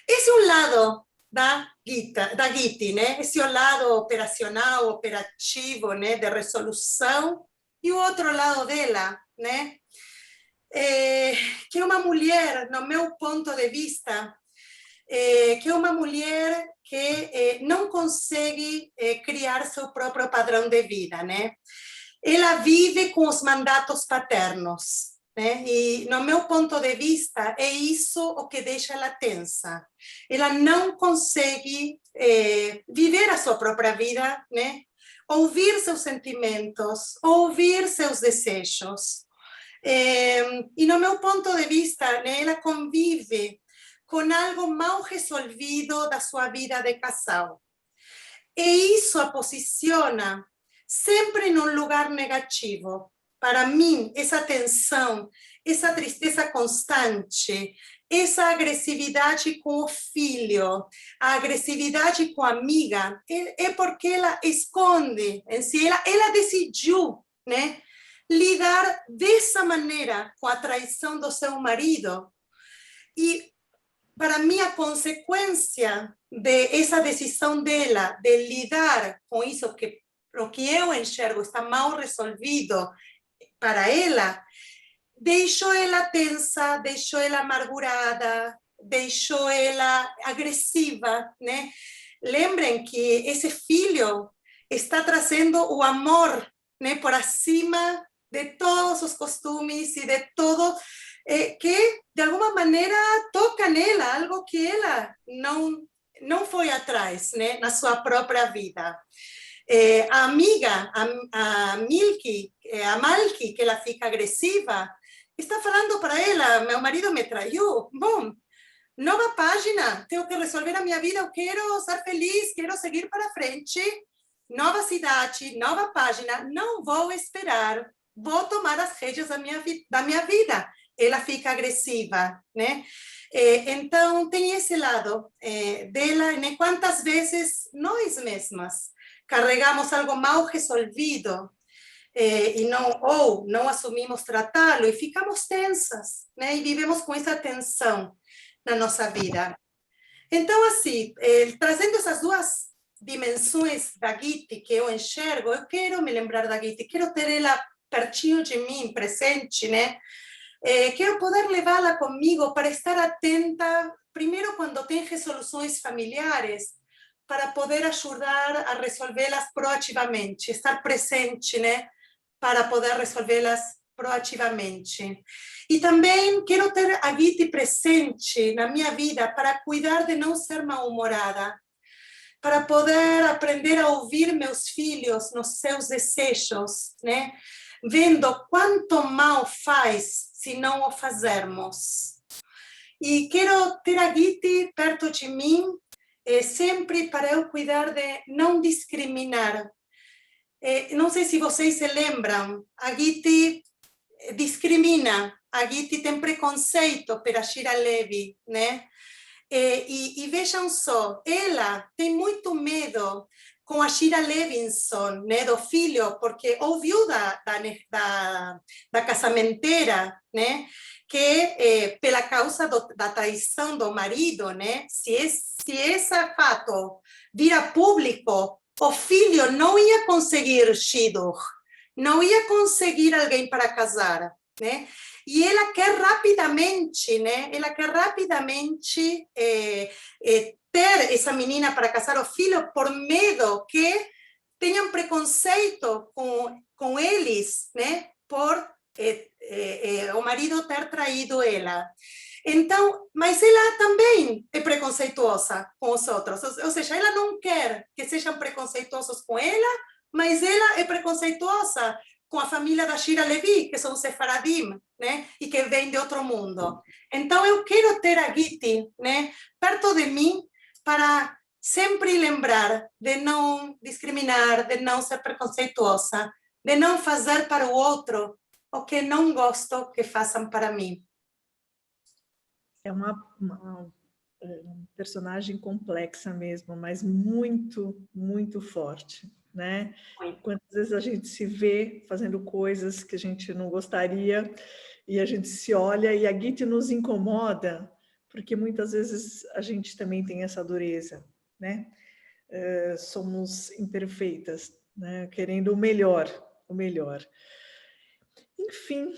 Esse é um lado da Gitti, né? Esse é o lado operacional, operativo, né? De resolução. E o outro lado dela, né? Que é uma mulher, no meu ponto de vista, que é uma mulher que não consegue criar seu próprio padrão de vida, né? Ela vive com os mandatos paternos, né? E, no meu ponto de vista, é isso o que deixa ela tensa. Ela não consegue viver a sua própria vida, né? Ouvir seus sentimentos, ouvir seus desejos. E, no meu ponto de vista, né, ela convive com algo mal resolvido da sua vida de casal. E isso a posiciona sempre num lugar negativo. para mim, essa tensão, essa tristeza constante, essa agressividade com o filho, a agressividade com a amiga, é porque ela esconde em si, ela decidiu, né, lidar dessa maneira com a traição do seu marido. E, para mim, a consequência dessa decisão dela de lidar com isso, que o que eu enxergo está mal resolvido para ela, deixou ela tensa, deixou ela amargurada, deixou ela agressiva, né? Lembrem que esse filho está trazendo o amor, né, por acima de todos os costumes e de todo que de alguma maneira toca nela, algo que ela não foi atrás, né, na sua própria vida. A amiga, a Milky, a Malky, que ela fica agressiva, está falando para ela: meu marido me traiu. Bom, nova página, tenho que resolver a minha vida, eu quero ser feliz, quero seguir para frente. Nova cidade, nova página, não vou esperar, vou tomar as rédeas da minha vida. Ela fica agressiva, né? Então, tem esse lado dela, né? Quantas vezes nós mesmas carregamos algo mal resolvido e não assumimos tratá-lo e ficamos tensas, né? E vivemos com essa tensão na nossa vida. Então, assim, trazendo essas duas dimensões da Gitti que eu enxergo, eu quero me lembrar da Gitti, quero ter ela pertinho de mim, presente, né? Quero poder levá-la comigo para estar atenta, primeiro quando tem resoluções familiares, para poder ajudar a resolvê-las proativamente, estar presente, né? Para poder resolvê-las proativamente. E também quero ter a Gitti presente na minha vida para cuidar de não ser mal-humorada, para poder aprender a ouvir meus filhos nos seus desejos, né? Vendo quanto mal faz se não o fazermos. E quero ter a Gitti perto de mim, sempre para eu cuidar de não discriminar. Não sei se vocês se lembram, a Gitti discrimina, a Gitti tem preconceito pela Shira Levi, né? E vejam só, ela tem muito medo com a Shira Levinson, né, do filho, porque ouviu da casamenteira, né, que pela causa da traição do marido, né, se esse fato vira público, o filho não ia conseguir shidduch, não ia conseguir alguém para casar, né? E ela quer rapidamente, né? Ela quer rapidamente ter essa menina para casar o filho por medo que tenham preconceito com eles, né? Por o marido ter traído ela. Então, mas ela também é preconceituosa com os outros. Ou seja, ela não quer que sejam preconceituosos com ela, mas ela é preconceituosa com a família da Shira Levi, que são sefaradim, né? E que vêm de outro mundo. Então, eu quero ter a Gitti, né, perto de mim, para sempre lembrar de não discriminar, de não ser preconceituosa, de não fazer para o outro o que não gosto que façam para mim. É uma personagem complexa mesmo, mas muito, muito forte, né? Quantas vezes a gente se vê fazendo coisas que a gente não gostaria e a gente se olha e a Gitti nos incomoda, porque muitas vezes a gente também tem essa dureza, né? Somos imperfeitas, né? Querendo o melhor, o melhor. Enfim,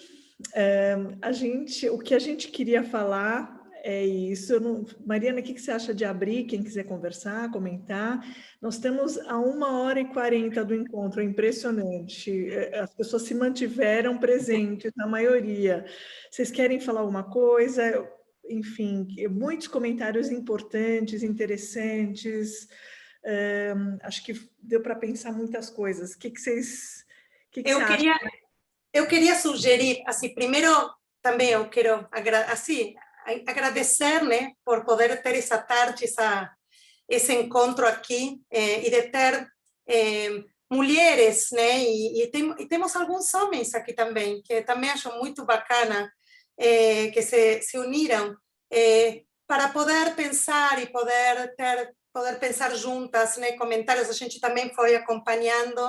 o que a gente queria falar é isso. Mariana, o que você acha de abrir? Quem quiser conversar, comentar. Nós temos a 1h40 do encontro, é impressionante. As pessoas se mantiveram presentes, na maioria. Vocês querem falar alguma coisa? Enfim, muitos comentários importantes, interessantes. Acho que deu para pensar muitas coisas. O que vocês acham? Eu queria sugerir, assim, primeiro também eu quero agradecer, né, por poder ter essa tarde, esse encontro aqui, e de ter mulheres, né? E temos alguns homens aqui também, que também acho muito bacana, que se uniram para poder pensar e poder pensar juntas, né? Comentários, a gente também foi acompanhando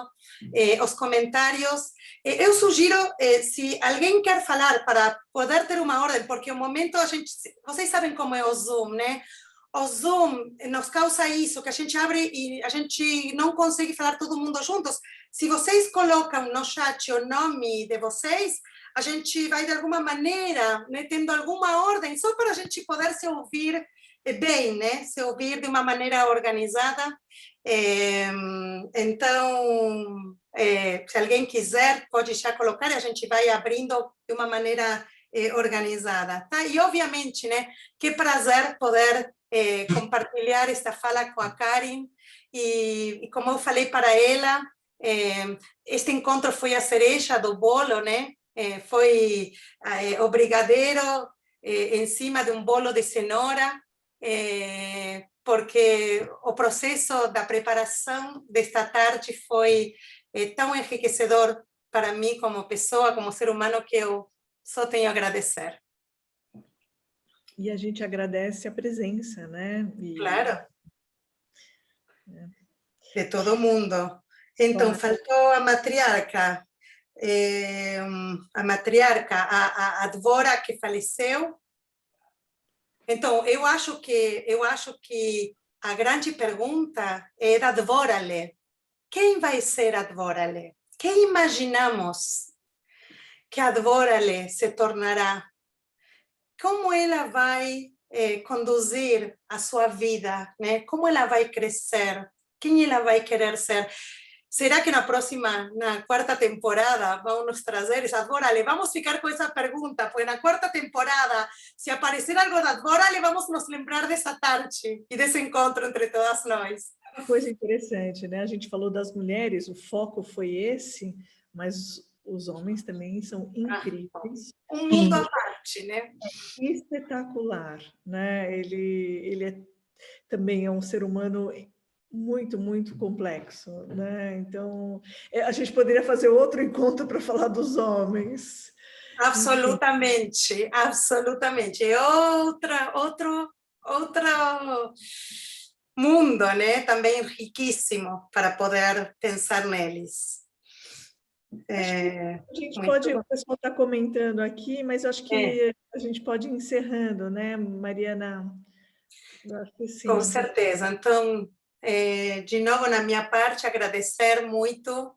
os comentários. Eu sugiro, se alguém quer falar para poder ter uma ordem, porque o momento vocês sabem como é o Zoom, né? O Zoom nos causa isso, que a gente abre e a gente não consegue falar todo mundo juntos. Se vocês colocam no chat o nome de vocês, a gente vai de alguma maneira, né, tendo alguma ordem, só para a gente poder se ouvir bem, né? Se ouvir de uma maneira organizada. Então, se alguém quiser, pode já colocar e a gente vai abrindo de uma maneira organizada, tá? E, obviamente, né, que prazer poder compartilhar esta fala com a Karen, e como eu falei para ela, este encontro foi a cereja do bolo, né? Foi o brigadeiro em cima de um bolo de cenoura, porque o processo da preparação desta tarde foi tão enriquecedor para mim como pessoa, como ser humano, que eu só tenho a agradecer. E a gente agradece a presença, né? Claro. De todo mundo. Então, faltou a matriarca. A Dvora, que faleceu. Então, eu acho que a grande pergunta é da Dvorale. Quem vai ser a Dvorale? Quem imaginamos que a Dvorale se tornará? Como ela vai conduzir a sua vida, né? Como ela vai crescer? Quem ela vai querer ser? Será que na quarta temporada, vão nos trazer essa Dvorale? Vamos ficar com essa pergunta, porque na quarta temporada, se aparecer algo da Dvorale, vamos nos lembrar dessa tarde e desse encontro entre todas nós. Uma coisa interessante, né? A gente falou das mulheres, o foco foi esse, mas os homens também são incríveis. Um mundo à parte, né? Espetacular, né? Ele também é um ser humano muito, muito complexo, né? Então, a gente poderia fazer outro encontro para falar dos homens. Absolutamente, absolutamente. É outro mundo, né? Também riquíssimo para poder pensar neles. A gente pode, o pessoal está comentando aqui, mas eu acho que a gente pode ir encerrando, né, Mariana? Eu acho que sim. Com certeza. Então, de novo, na minha parte, agradecer muito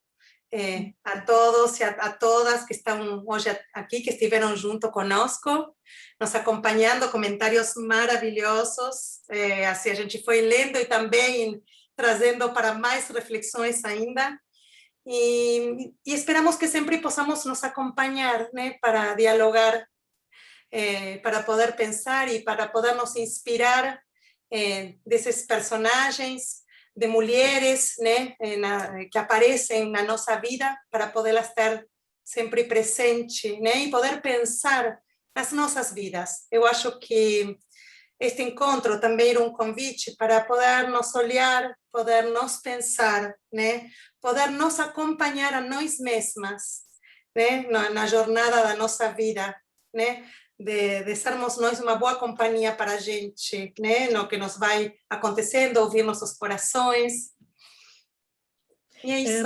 a todos e a todas que estão hoje aqui, que estiveram junto conosco, nos acompanhando, comentários maravilhosos, assim a gente foi lendo e também trazendo para mais reflexões ainda, e esperamos que sempre possamos nos acompanhar, né, para dialogar, para poder pensar e para poder nos inspirar desses personagens, de mulheres, né, que aparecem na nossa vida, para poderlas ter sempre presente, né, e poder pensar nas nossas vidas. Eu acho que este encontro também era um convite para poder nos olhar, poder nos pensar, né, poder nos acompanhar a nós mesmas, né, na jornada da nossa vida, né, de sermos nós uma boa companhia para a gente, né, no que nos vai acontecendo, ouvir nossos corações. E é isso.